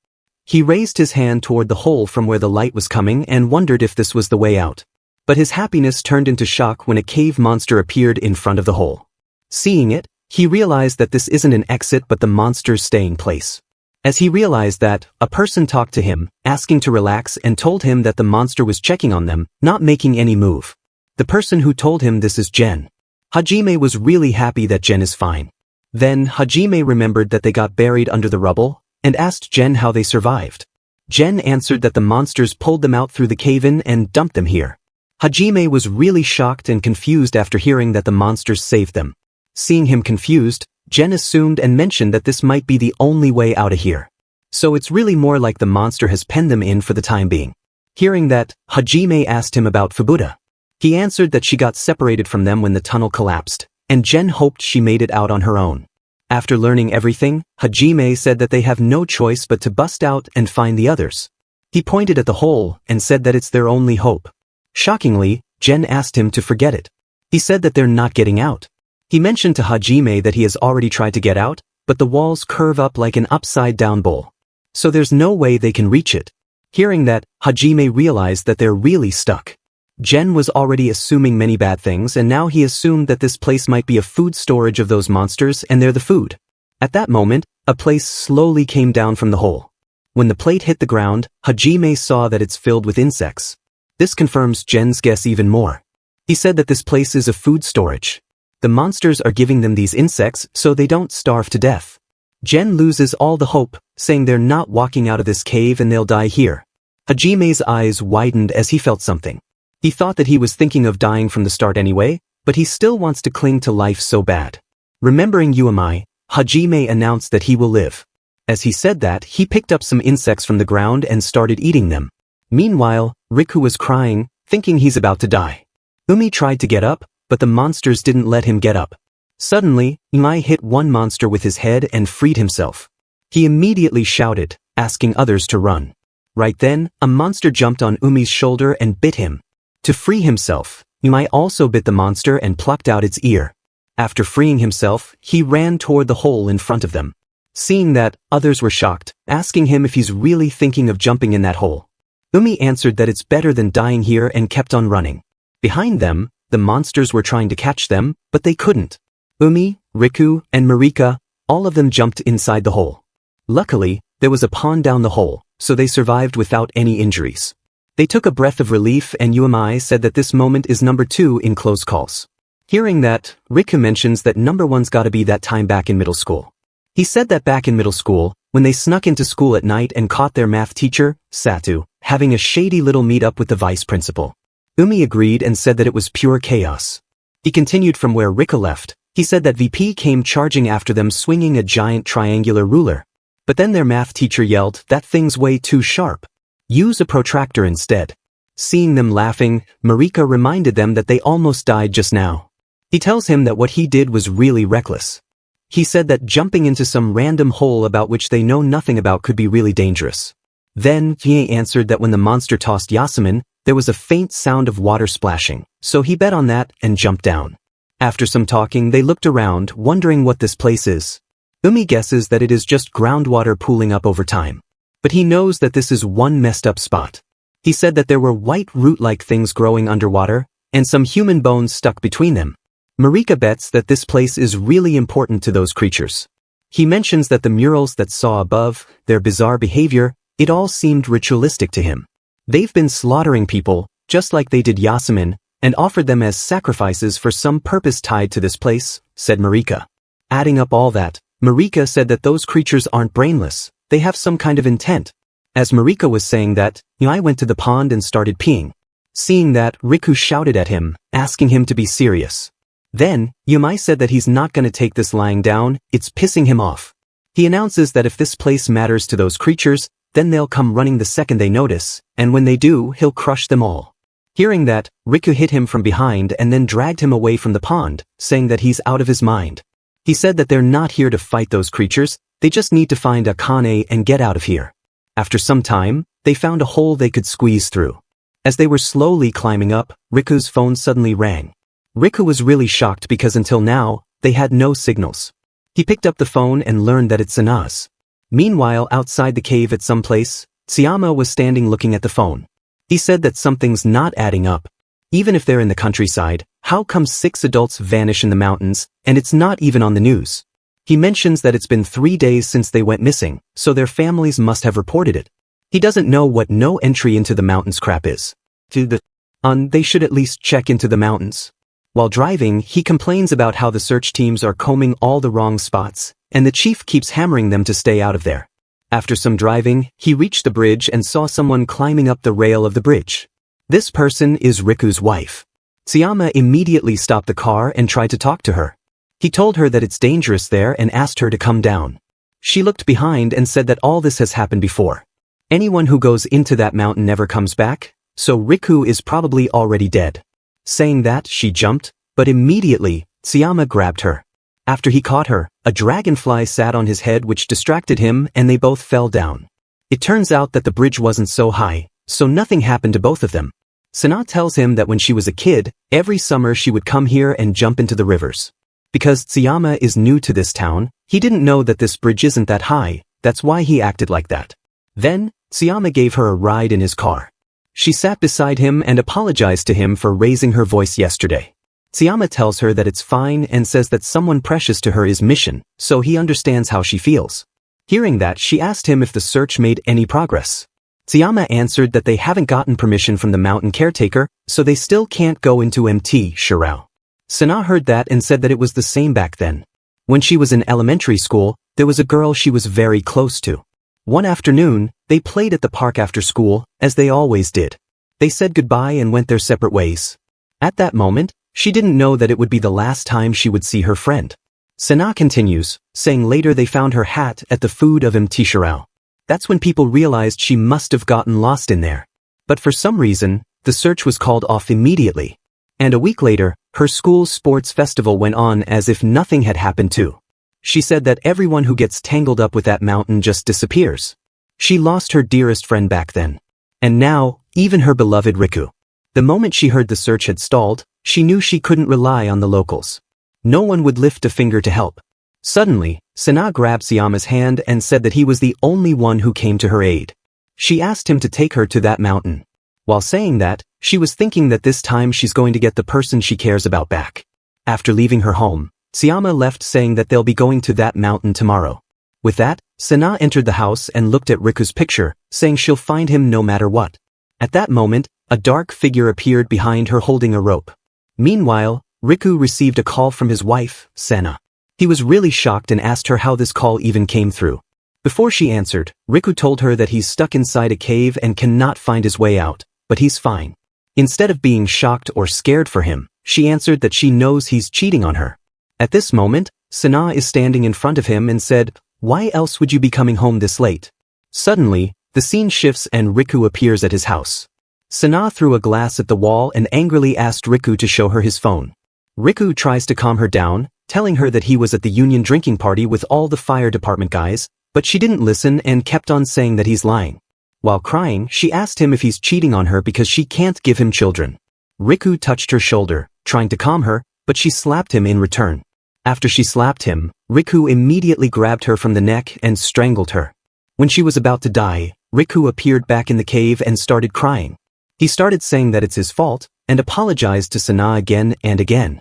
He raised his hand toward the hole from where the light was coming and wondered if this was the way out. But his happiness turned into shock when a cave monster appeared in front of the hole. Seeing it, he realized that this isn't an exit but the monster's staying place. As he realized that, a person talked to him, asking to relax and told him that the monster was checking on them, not making any move. The person who told him this is Gen. Hajime was really happy that Gen is fine. Then Hajime remembered that they got buried under the rubble, and asked Gen how they survived. Gen answered that the monsters pulled them out through the cave-in and dumped them here. Hajime was really shocked and confused after hearing that the monsters saved them. Seeing him confused, Gen assumed and mentioned that this might be the only way out of here. So it's really more like the monster has penned them in for the time being. Hearing that, Hajime asked him about Fubuta. He answered that she got separated from them when the tunnel collapsed, and Gen hoped she made it out on her own. After learning everything, Hajime said that they have no choice but to bust out and find the others. He pointed at the hole and said that it's their only hope. Shockingly, Gen asked him to forget it. He said that they're not getting out. He mentioned to Hajime that he has already tried to get out, but the walls curve up like an upside-down bowl. So there's no way they can reach it. Hearing that, Hajime realized that they're really stuck. Gen was already assuming many bad things and now he assumed that this place might be a food storage of those monsters and they're the food. At that moment, a place slowly came down from the hole. When the plate hit the ground, Hajime saw that it's filled with insects. This confirms Jen's guess even more. He said that this place is a food storage. The monsters are giving them these insects so they don't starve to death. Jen loses all the hope, saying they're not walking out of this cave and they'll die here. Hajime's eyes widened as he felt something. He thought that he was thinking of dying from the start anyway, but he still wants to cling to life so bad. Remembering Yasamin, Hajime announced that he will live. As he said that, he picked up some insects from the ground and started eating them. Meanwhile, Riku was crying, thinking he's about to die. Umi tried to get up, but the monsters didn't let him get up. Suddenly, Yasamin hit one monster with his head and freed himself. He immediately shouted, asking others to run. Right then, a monster jumped on Umi's shoulder and bit him. To free himself, Yasamin also bit the monster and plucked out its ear. After freeing himself, he ran toward the hole in front of them. Seeing that, others were shocked, asking him if he's really thinking of jumping in that hole. Umi answered that it's better than dying here and kept on running. Behind them, the monsters were trying to catch them, but they couldn't. Umi, Riku, and Marika, all of them jumped inside the hole. Luckily, there was a pond down the hole, so they survived without any injuries. They took a breath of relief and Yasamin said that this moment is number 2 in close calls. Hearing that, Riku mentions that number 1's gotta be that time back in middle school. He said that back in middle school, when they snuck into school at night and caught their math teacher, Satu, having a shady little meet-up with the vice principal. Umi agreed and said that it was pure chaos. He continued from where Riku left. He said that VP came charging after them swinging a giant triangular ruler. But then their math teacher yelled, "That thing's way too sharp. Use a protractor instead." Seeing them laughing, Marika reminded them that they almost died just now. He tells him that what he did was really reckless. He said that jumping into some random hole about which they know nothing about could be really dangerous. Then, he answered that when the monster tossed Yasamin, there was a faint sound of water splashing, so he bet on that and jumped down. After some talking, they looked around, wondering what this place is. Umi guesses that it is just groundwater pooling up over time. But he knows that this is one messed up spot. He said that there were white root-like things growing underwater, and some human bones stuck between them. Marika bets that this place is really important to those creatures. He mentions that the murals that saw above, their bizarre behavior, it all seemed ritualistic to him. They've been slaughtering people, just like they did Yasamin, and offered them as sacrifices for some purpose tied to this place, said Marika. Adding up all that, Marika said that those creatures aren't brainless, they have some kind of intent. As Marika was saying that, I went to the pond and started peeing. Seeing that, Riku shouted at him, asking him to be serious. Then, Yasamin said that he's not gonna take this lying down, it's pissing him off. He announces that if this place matters to those creatures, then they'll come running the second they notice, and when they do, he'll crush them all. Hearing that, Riku hit him from behind and then dragged him away from the pond, saying that he's out of his mind. He said that they're not here to fight those creatures, they just need to find Akane and get out of here. After some time, they found a hole they could squeeze through. As they were slowly climbing up, Riku's phone suddenly rang. Riku was really shocked because until now, they had no signals. He picked up the phone and learned that it's Sanaz. Meanwhile, outside the cave at some place, Tsuyama was standing looking at the phone. He said that something's not adding up. Even if they're in the countryside, how come 6 adults vanish in the mountains, and it's not even on the news? He mentions that it's been 3 days since they went missing, so their families must have reported it. He doesn't know what no entry into the mountains crap is. They should at least check into the mountains. While driving, he complains about how the search teams are combing all the wrong spots, and the chief keeps hammering them to stay out of there. After some driving, he reached the bridge and saw someone climbing up the rail of the bridge. This person is Riku's wife. Tsuyama immediately stopped the car and tried to talk to her. He told her that it's dangerous there and asked her to come down. She looked behind and said that all this has happened before. Anyone who goes into that mountain never comes back, so Riku is probably already dead. Saying that, she jumped, but immediately, Tsuyama grabbed her. After he caught her, a dragonfly sat on his head which distracted him and they both fell down. It turns out that the bridge wasn't so high, so nothing happened to both of them. Sana tells him that when she was a kid, every summer she would come here and jump into the rivers. Because Tsuyama is new to this town, he didn't know that this bridge isn't that high, that's why he acted like that. Then, Tsuyama gave her a ride in his car. She sat beside him and apologized to him for raising her voice yesterday. Tsuyama tells her that it's fine and says that someone precious to her is mission, so he understands how she feels. Hearing that, she asked him if the search made any progress. Tsuyama answered that they haven't gotten permission from the mountain caretaker, so they still can't go into MT Shirao. Sana heard that and said that it was the same back then. When she was in elementary school, there was a girl she was very close to. One afternoon, they played at the park after school, as they always did. They said goodbye and went their separate ways. At that moment, she didn't know that it would be the last time she would see her friend. Sana continues, saying later they found her hat at the food of MT Shirao. That's when people realized she must have gotten lost in there. But for some reason, the search was called off immediately. And a week later, her school's sports festival went on as if nothing had happened too. She said that everyone who gets tangled up with that mountain just disappears. She lost her dearest friend back then. And now, even her beloved Riku. The moment she heard the search had stalled, she knew she couldn't rely on the locals. No one would lift a finger to help. Suddenly, Sana grabbed Tsuyama's hand and said that he was the only one who came to her aid. She asked him to take her to that mountain. While saying that, she was thinking that this time she's going to get the person she cares about back. After leaving her home, Tsuyama left saying that they'll be going to that mountain tomorrow. With that, Sana entered the house and looked at Riku's picture, saying she'll find him no matter what. At that moment, a dark figure appeared behind her holding a rope. Meanwhile, Riku received a call from his wife, Sana. He was really shocked and asked her how this call even came through. Before she answered, Riku told her that he's stuck inside a cave and cannot find his way out, but he's fine. Instead of being shocked or scared for him, she answered that she knows he's cheating on her. At this moment, Sana is standing in front of him and said, "Why else would you be coming home this late?" Suddenly, the scene shifts and Riku appears at his house. Sana threw a glass at the wall and angrily asked Riku to show her his phone. Riku tries to calm her down, telling her that he was at the union drinking party with all the fire department guys, but she didn't listen and kept on saying that he's lying. While crying, she asked him if he's cheating on her because she can't give him children. Riku touched her shoulder, trying to calm her, but she slapped him in return. After she slapped him, Riku immediately grabbed her from the neck and strangled her. When she was about to die, Riku appeared back in the cave and started crying. He started saying that it's his fault, and apologized to Sana again and again.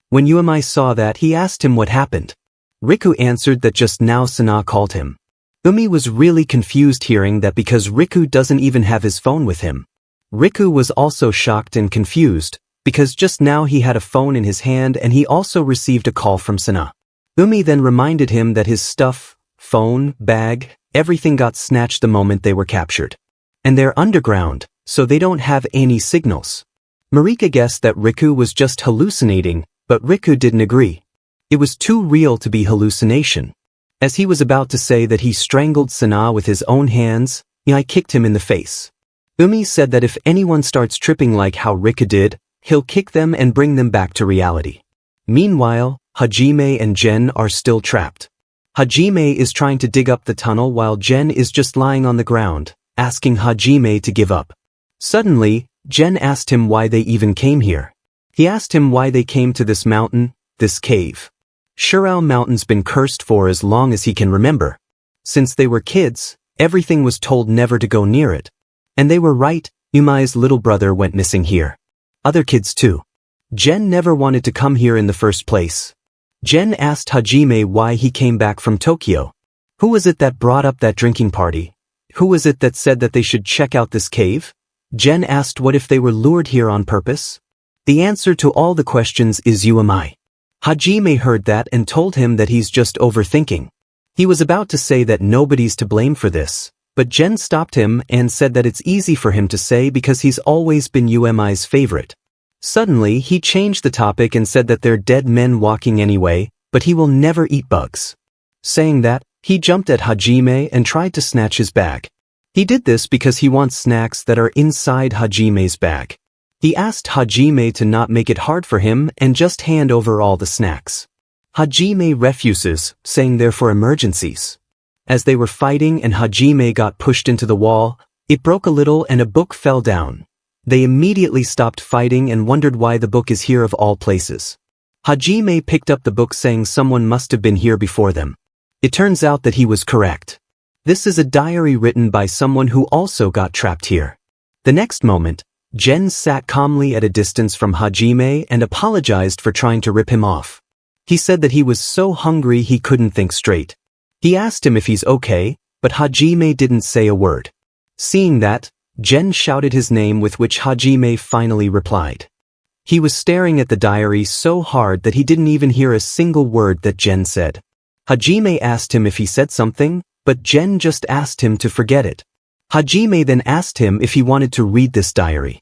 When Uemi saw that, he asked him what happened. Riku answered that just now Sana called him. Umi was really confused hearing that because Riku doesn't even have his phone with him. Riku was also shocked and confused, because just now he had a phone in his hand and he also received a call from Sana. Umi then reminded him that his stuff, phone, bag, everything got snatched the moment they were captured. And they're underground, so they don't have any signals. Marika guessed that Riku was just hallucinating, but Riku didn't agree. It was too real to be hallucination. As he was about to say that he strangled Sana with his own hands, I kicked him in the face. Umi said that if anyone starts tripping like how Riku did, he'll kick them and bring them back to reality. Meanwhile, Hajime and Jen are still trapped. Hajime is trying to dig up the tunnel while Jen is just lying on the ground, asking Hajime to give up. Suddenly, Jen asked him why they even came here. He asked him why they came to this mountain, this cave. Shirao Mountain's been cursed for as long as he can remember. Since they were kids, everything was told never to go near it. And they were right, Umai's little brother went missing here. Other kids too. Jen never wanted to come here in the first place. Jen asked Hajime why he came back from Tokyo. Who was it that brought up that drinking party? Who was it that said that they should check out this cave? Jen asked what if they were lured here on purpose? The answer to all the questions is Umai. Hajime heard that and told him that he's just overthinking. He was about to say that nobody's to blame for this, but Jen stopped him and said that it's easy for him to say because he's always been Umai's favorite. Suddenly, he changed the topic and said that they're dead men walking anyway, but he will never eat bugs. Saying that, he jumped at Hajime and tried to snatch his bag. He did this because he wants snacks that are inside Hajime's bag. He asked Hajime to not make it hard for him and just hand over all the snacks. Hajime refuses, saying they're for emergencies. As they were fighting and Hajime got pushed into the wall, it broke a little and a book fell down. They immediately stopped fighting and wondered why the book is here of all places. Hajime picked up the book saying someone must have been here before them. It turns out that he was correct. This is a diary written by someone who also got trapped here. The next moment, Gen sat calmly at a distance from Hajime and apologized for trying to rip him off. He said that he was so hungry he couldn't think straight. He asked him if he's okay, but Hajime didn't say a word. Seeing that, Gen shouted his name, with which Hajime finally replied. He was staring at the diary so hard that he didn't even hear a single word that Gen said. Hajime asked him if he said something, but Gen just asked him to forget it. Hajime then asked him if he wanted to read this diary.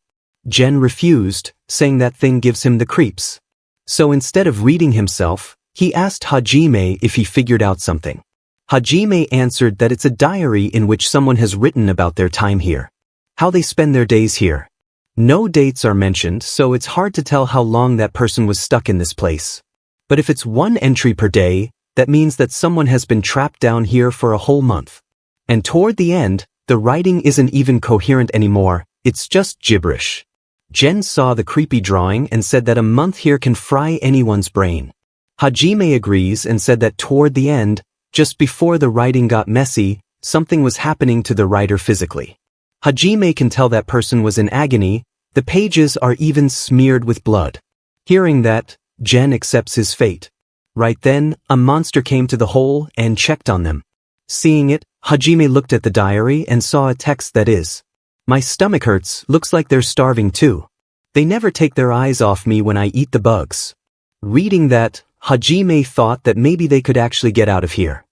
Gen refused, saying that thing gives him the creeps. So instead of reading himself, he asked Hajime if he figured out something. Hajime answered that it's a diary in which someone has written about their time here, how they spend their days here. No dates are mentioned, so it's hard to tell how long that person was stuck in this place. But if it's one entry per day, that means that someone has been trapped down here for a whole month. And toward the end, the writing isn't even coherent anymore, it's just gibberish. Gen saw the creepy drawing and said that a month here can fry anyone's brain. Hajime agrees and said that toward the end, just before the writing got messy, something was happening to the writer physically. Hajime can tell that person was in agony, the pages are even smeared with blood. Hearing that, Gen accepts his fate. Right then, a monster came to the hole and checked on them. Seeing it, Hajime looked at the diary and saw a text that is, "My stomach hurts, looks like they're starving too. They never take their eyes off me when I eat the bugs." Reading that, Hajime thought that maybe they could actually get out of here.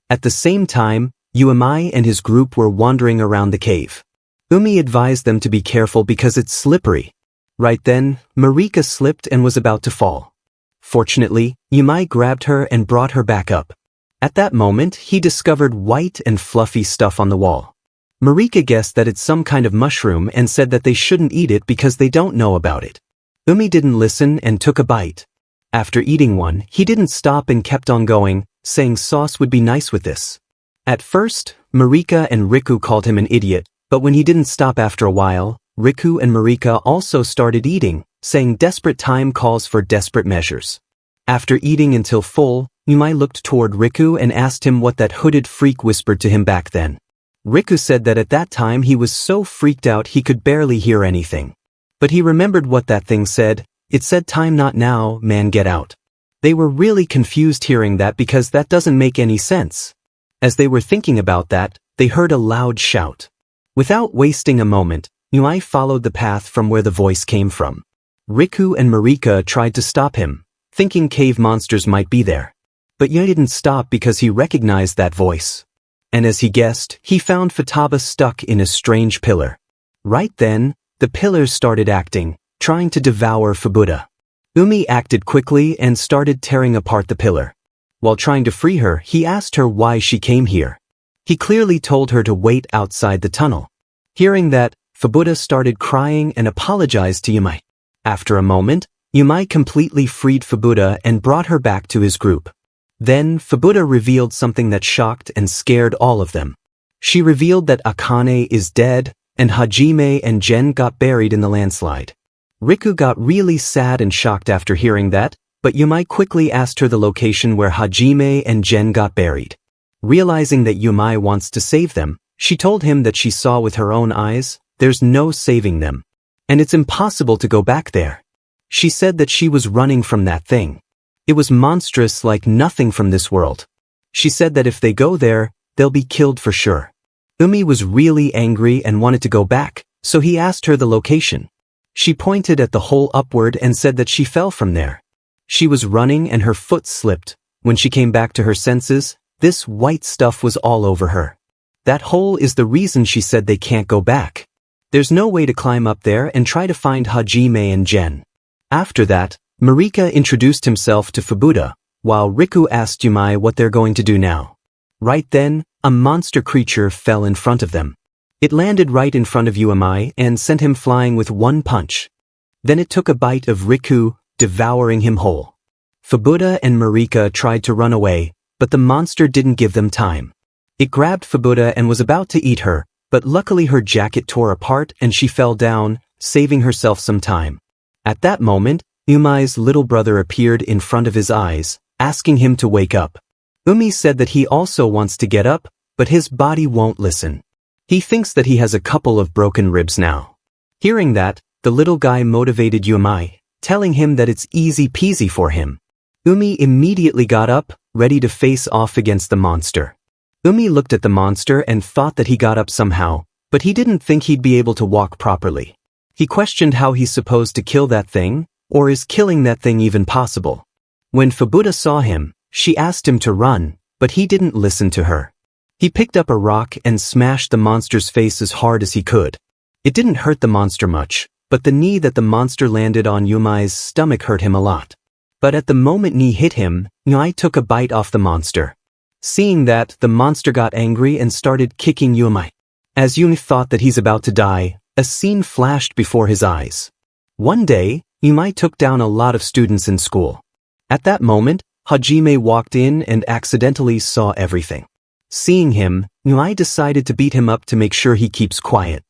At the same time, Yasamin and his group were wandering around the cave. Umi advised them to be careful because it's slippery. Right then, Marika slipped and was about to fall. Fortunately, Yasamin grabbed her and brought her back up. At that moment, he discovered white and fluffy stuff on the wall. Marika guessed that it's some kind of mushroom and said that they shouldn't eat it because they don't know about it. Umi didn't listen and took a bite. After eating one, he didn't stop and kept on going, saying sauce would be nice with this. At first, Marika and Riku called him an idiot, but when he didn't stop after a while, Riku and Marika also started eating, saying desperate time calls for desperate measures. After eating until full, Yasamin looked toward Riku and asked him what that hooded freak whispered to him back then. Riku said that at that time he was so freaked out he could barely hear anything. But he remembered what that thing said. It said, "Time not now, man, get out." They were really confused hearing that because that doesn't make any sense. As they were thinking about that, they heard a loud shout. Without wasting a moment, Yasamin followed the path from where the voice came from. Riku and Marika tried to stop him, thinking cave monsters might be there. But Yasamin didn't stop because he recognized that voice. And as he guessed, he found Futaba stuck in a strange pillar. Right then, the pillar started acting, trying to devour Fubuda. Umi acted quickly and started tearing apart the pillar. While trying to free her, he asked her why she came here. He clearly told her to wait outside the tunnel. Hearing that, Fubuda started crying and apologized to Yasamin. After a moment, Yasamin completely freed Fubuda and brought her back to his group. Then, Fubuda revealed something that shocked and scared all of them. She revealed that Akane is dead, and Hajime and Gen got buried in the landslide. Riku got really sad and shocked after hearing that, but Yasamin quickly asked her the location where Hajime and Gen got buried. Realizing that Yasamin wants to save them, she told him that she saw with her own eyes, there's no saving them. And it's impossible to go back there. She said that she was running from that thing. It was monstrous like nothing from this world. She said that if they go there, they'll be killed for sure. Umi was really angry and wanted to go back, so he asked her the location. She pointed at the hole upward and said that she fell from there. She was running and her foot slipped. When she came back to her senses, this white stuff was all over her. That hole is the reason she said they can't go back. There's no way to climb up there and try to find Hajime and Gen. After that, Marika introduced himself to Fubuda, while Riku asked Yasamin what they're going to do now. Right then, a monster creature fell in front of them. It landed right in front of Yasamin and sent him flying with one punch. Then it took a bite of Riku, devouring him whole. Fubuda and Marika tried to run away, but the monster didn't give them time. It grabbed Fubuda and was about to eat her, but luckily her jacket tore apart and she fell down, saving herself some time. At that moment, Yasamin's little brother appeared in front of his eyes, asking him to wake up. Umi said that he also wants to get up, but his body won't listen. He thinks that he has a couple of broken ribs now. Hearing that, the little guy motivated Yumai, telling him that it's easy peasy for him. Umi immediately got up, ready to face off against the monster. Umi looked at the monster and thought that he got up somehow, but he didn't think he'd be able to walk properly. He questioned how he's supposed to kill that thing, or is killing that thing even possible? When Fubuta saw him, she asked him to run, but he didn't listen to her. He picked up a rock and smashed the monster's face as hard as he could. It didn't hurt the monster much, but the knee that the monster landed on Yumai's stomach hurt him a lot. But at the moment knee hit him, Yumai took a bite off the monster. Seeing that, the monster got angry and started kicking Yumai. As Yumai thought that he's about to die, a scene flashed before his eyes. One day, Yumai took down a lot of students in school. At that moment, Hajime walked in and accidentally saw everything. Seeing him, Yumai decided to beat him up to make sure he keeps quiet.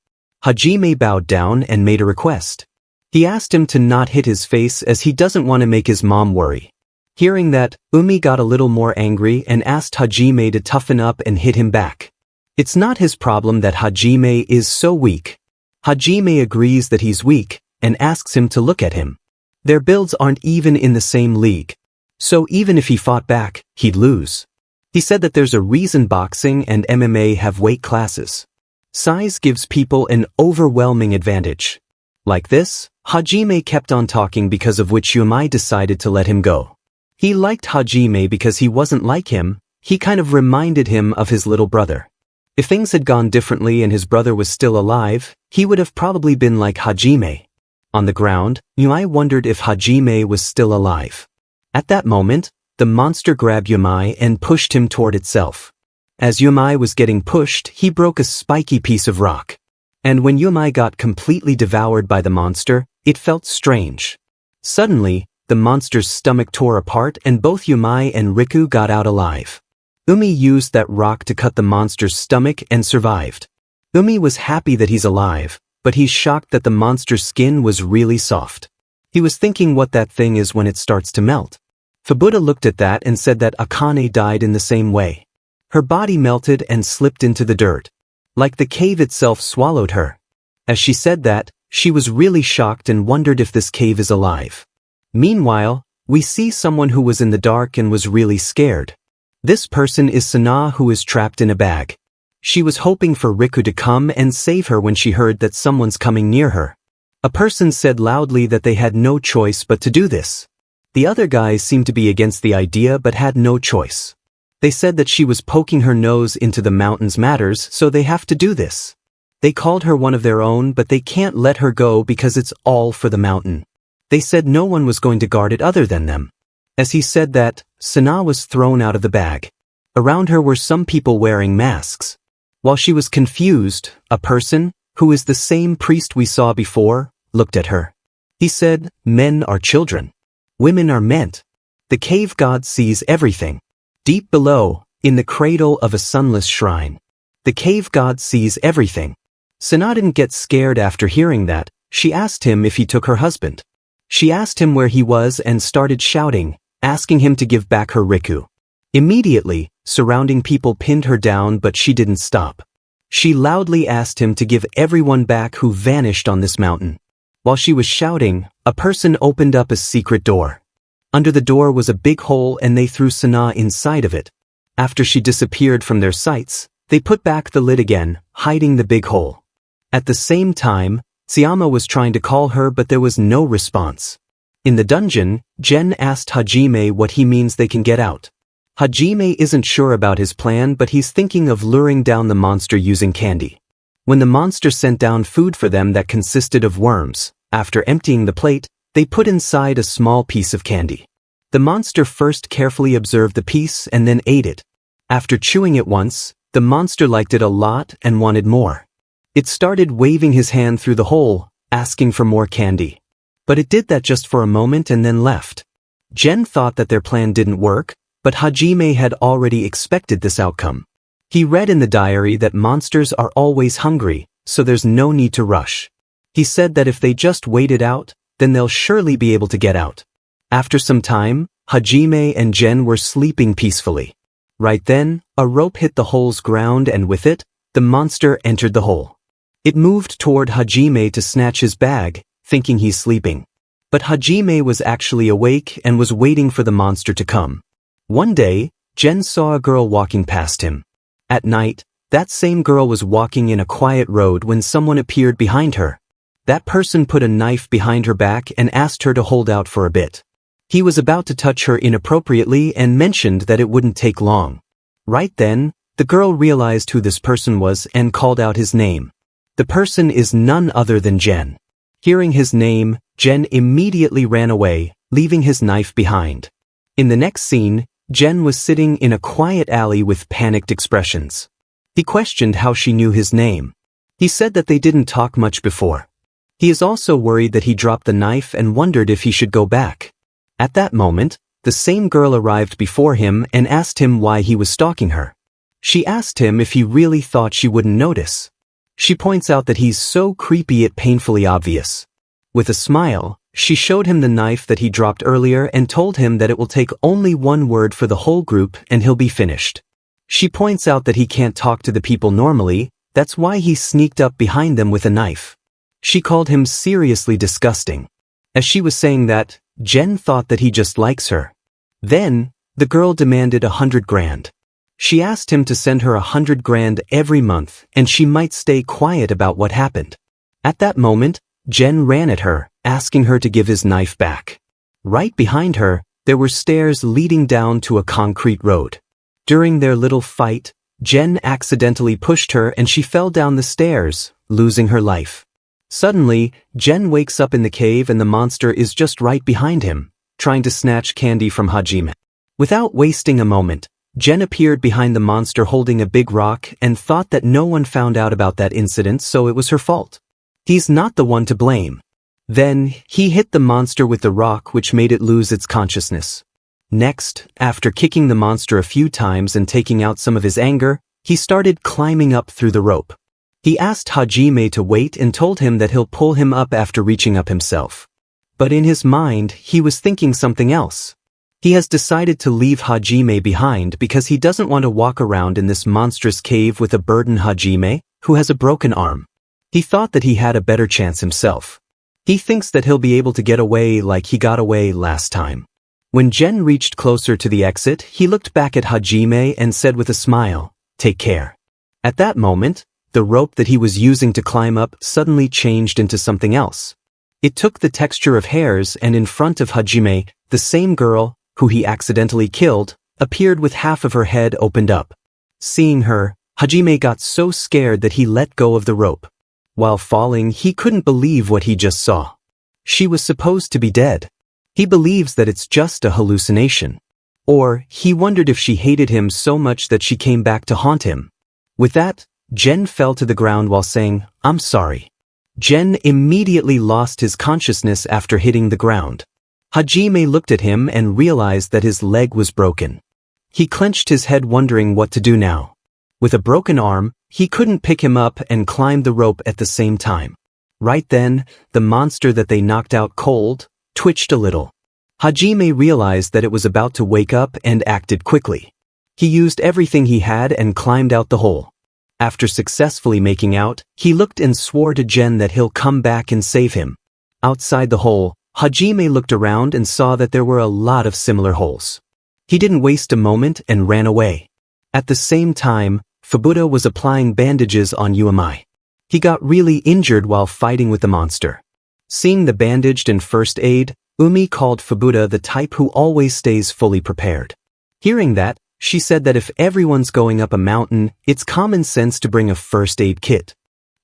Hajime bowed down and made a request. He asked him to not hit his face as he doesn't want to make his mom worry. Hearing that, Umi got a little more angry and asked Hajime to toughen up and hit him back. It's not his problem that Hajime is so weak. Hajime agrees that he's weak and asks him to look at him. Their builds aren't even in the same league. So even if he fought back, he'd lose. He said that there's a reason boxing and MMA have weight classes. Size gives people an overwhelming advantage. Like this, Hajime kept on talking, because of which Yumai decided to let him go. He liked Hajime because he wasn't like him, he kind of reminded him of his little brother. If things had gone differently and his brother was still alive, he would have probably been like Hajime. On the ground, Yumai wondered if Hajime was still alive. At that moment, the monster grabbed Yumai and pushed him toward itself. As Yumai was getting pushed, he broke a spiky piece of rock. And when Yumai got completely devoured by the monster, it felt strange. Suddenly, the monster's stomach tore apart and both Yumai and Riku got out alive. Umi used that rock to cut the monster's stomach and survived. Umi was happy that he's alive, but he's shocked that the monster's skin was really soft. He was thinking what that thing is when it starts to melt. Fubuta looked at that and said that Akane died in the same way. Her body melted and slipped into the dirt. Like the cave itself swallowed her. As she said that, she was really shocked and wondered if this cave is alive. Meanwhile, we see someone who was in the dark and was really scared. This person is Sana, who is trapped in a bag. She was hoping for Riku to come and save her when she heard that someone's coming near her. A person said loudly that they had no choice but to do this. The other guys seemed to be against the idea but had no choice. They said that she was poking her nose into the mountain's matters, so they have to do this. They called her one of their own, but they can't let her go because it's all for the mountain. They said no one was going to guard it other than them. As he said that, Sana was thrown out of the bag. Around her were some people wearing masks. While she was confused, a person, who is the same priest we saw before, looked at her. He said, "Men are children. Women are meant. The cave god sees everything. Deep below, in the cradle of a sunless shrine. The cave god sees everything." Sana didn't get scared after hearing that. She asked him if he took her husband. She asked him where he was and started shouting, asking him to give back her Riku. Immediately, surrounding people pinned her down, but she didn't stop. She loudly asked him to give everyone back who vanished on this mountain. While she was shouting, a person opened up a secret door. Under the door was a big hole and they threw Sana inside of it. After she disappeared from their sights, they put back the lid again, hiding the big hole. At the same time, Tsuyama was trying to call her but there was no response. In the dungeon, Jen asked Hajime what he means they can get out. Hajime isn't sure about his plan, but he's thinking of luring down the monster using candy. When the monster sent down food for them that consisted of worms, after emptying the plate, they put inside a small piece of candy. The monster first carefully observed the piece and then ate it. After chewing it once, the monster liked it a lot and wanted more. It started waving his hand through the hole, asking for more candy. But it did that just for a moment and then left. Jen thought that their plan didn't work, but Hajime had already expected this outcome. He read in the diary that monsters are always hungry, so there's no need to rush. He said that if they just wait it out, then they'll surely be able to get out. After some time, Hajime and Jen were sleeping peacefully. Right then, a rope hit the hole's ground and with it, the monster entered the hole. It moved toward Hajime to snatch his bag, thinking he's sleeping. But Hajime was actually awake and was waiting for the monster to come. One day, Jen saw a girl walking past him. At night, that same girl was walking in a quiet road when someone appeared behind her. That person put a knife behind her back and asked her to hold out for a bit. He was about to touch her inappropriately and mentioned that it wouldn't take long. Right then, the girl realized who this person was and called out his name. The person is none other than Jen. Hearing his name, Jen immediately ran away, leaving his knife behind. In the next scene, Jen was sitting in a quiet alley with panicked expressions. He questioned how she knew his name. He said that they didn't talk much before. He is also worried that he dropped the knife and wondered if he should go back. At that moment, the same girl arrived before him and asked him why he was stalking her. She asked him if he really thought she wouldn't notice. She points out that he's so creepy it's painfully obvious. With a smile, she showed him the knife that he dropped earlier and told him that it will take only one word for the whole group and he'll be finished. She points out that he can't talk to the people normally, that's why he sneaked up behind them with a knife. She called him seriously disgusting. As she was saying that, Jen thought that he just likes her. Then, the girl demanded 100 grand. She asked him to send her 100 grand every month and she might stay quiet about what happened. At that moment, Jen ran at her, asking her to give his knife back. Right behind her, there were stairs leading down to a concrete road. During their little fight, Jen accidentally pushed her and she fell down the stairs, losing her life. Suddenly, Jen wakes up in the cave and the monster is just right behind him, trying to snatch candy from Hajime. Without wasting a moment, Jen appeared behind the monster holding a big rock and thought that no one found out about that incident, so it was her fault. He's not the one to blame. Then, he hit the monster with the rock, which made it lose its consciousness. Next, after kicking the monster a few times and taking out some of his anger, he started climbing up through the rope. He asked Hajime to wait and told him that he'll pull him up after reaching up himself. But in his mind, he was thinking something else. He has decided to leave Hajime behind because he doesn't want to walk around in this monstrous cave with a burdened Hajime, who has a broken arm. He thought that he had a better chance himself. He thinks that he'll be able to get away like he got away last time. When Jen reached closer to the exit, he looked back at Hajime and said with a smile, "Take care." At that moment, the rope that he was using to climb up suddenly changed into something else. It took the texture of hairs and in front of Hajime, the same girl, who he accidentally killed, appeared with half of her head opened up. Seeing her, Hajime got so scared that he let go of the rope. While falling, he couldn't believe what he just saw. She was supposed to be dead. He believes that it's just a hallucination. Or, he wondered if she hated him so much that she came back to haunt him. With that, Jen fell to the ground while saying, "I'm sorry." Jen immediately lost his consciousness after hitting the ground. Hajime looked at him and realized that his leg was broken. He clenched his head wondering what to do now. With a broken arm, he couldn't pick him up and climb the rope at the same time. Right then, the monster that they knocked out cold, twitched a little. Hajime realized that it was about to wake up and acted quickly. He used everything he had and climbed out the hole. After successfully making out, he looked and swore to Jen that he'll come back and save him. Outside the hole, Hajime looked around and saw that there were a lot of similar holes. He didn't waste a moment and ran away. At the same time, Fubuda was applying bandages on Yumi. He got really injured while fighting with the monster. Seeing the bandaged and first aid, Umi called Fubuda the type who always stays fully prepared. Hearing that, she said that if everyone's going up a mountain, it's common sense to bring a first aid kit.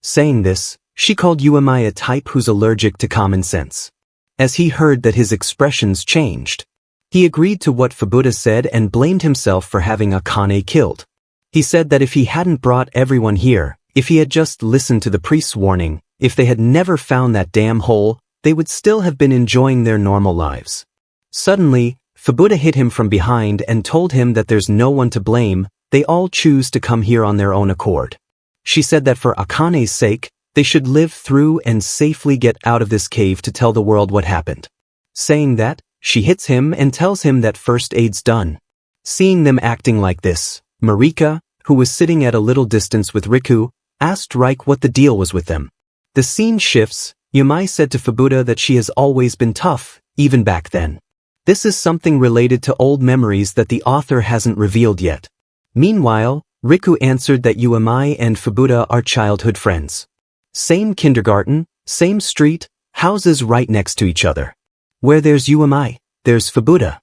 Saying this, she called Yumi a type who's allergic to common sense. As he heard that, his expressions changed. He agreed to what Fubuda said and blamed himself for having Akane killed. He said that if he hadn't brought everyone here, if he had just listened to the priest's warning, if they had never found that damn hole, they would still have been enjoying their normal lives. Suddenly, Fubuda hit him from behind and told him that there's no one to blame, they all choose to come here on their own accord. She said that for Akane's sake, they should live through and safely get out of this cave to tell the world what happened. Saying that, she hits him and tells him that first aid's done. Seeing them acting like this, Marika, who was sitting at a little distance with Riku, asked Reik what the deal was with them. The scene shifts, Yumai said to Fubuta that she has always been tough, even back then. This is something related to old memories that the author hasn't revealed yet. Meanwhile, Riku answered that Yumai and Fubuta are childhood friends. Same kindergarten, same street, houses right next to each other. Where there's Yumai, there's Fubuta.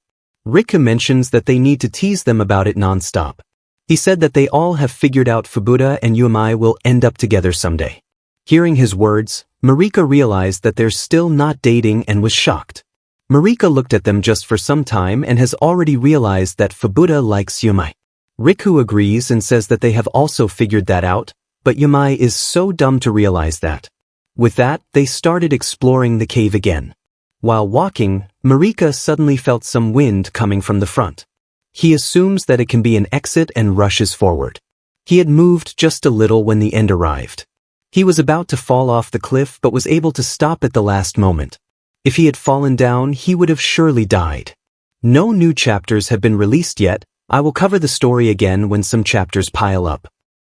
Riku mentions that they need to tease them about it non-stop. He said that they all have figured out Fubuta and Yumai will end up together someday. Hearing his words, Marika realized that they're still not dating and was shocked. Marika looked at them just for some time and has already realized that Fubuta likes Yumai. Riku agrees and says that they have also figured that out, but Yumai is so dumb to realize that. With that, they started exploring the cave again. While walking, Marika suddenly felt some wind coming from the front. He assumes that it can be an exit and rushes forward. He had moved just a little when the end arrived. He was about to fall off the cliff but was able to stop at the last moment. If he had fallen down, he would have surely died. No new chapters have been released yet. I will cover the story again when some chapters pile up.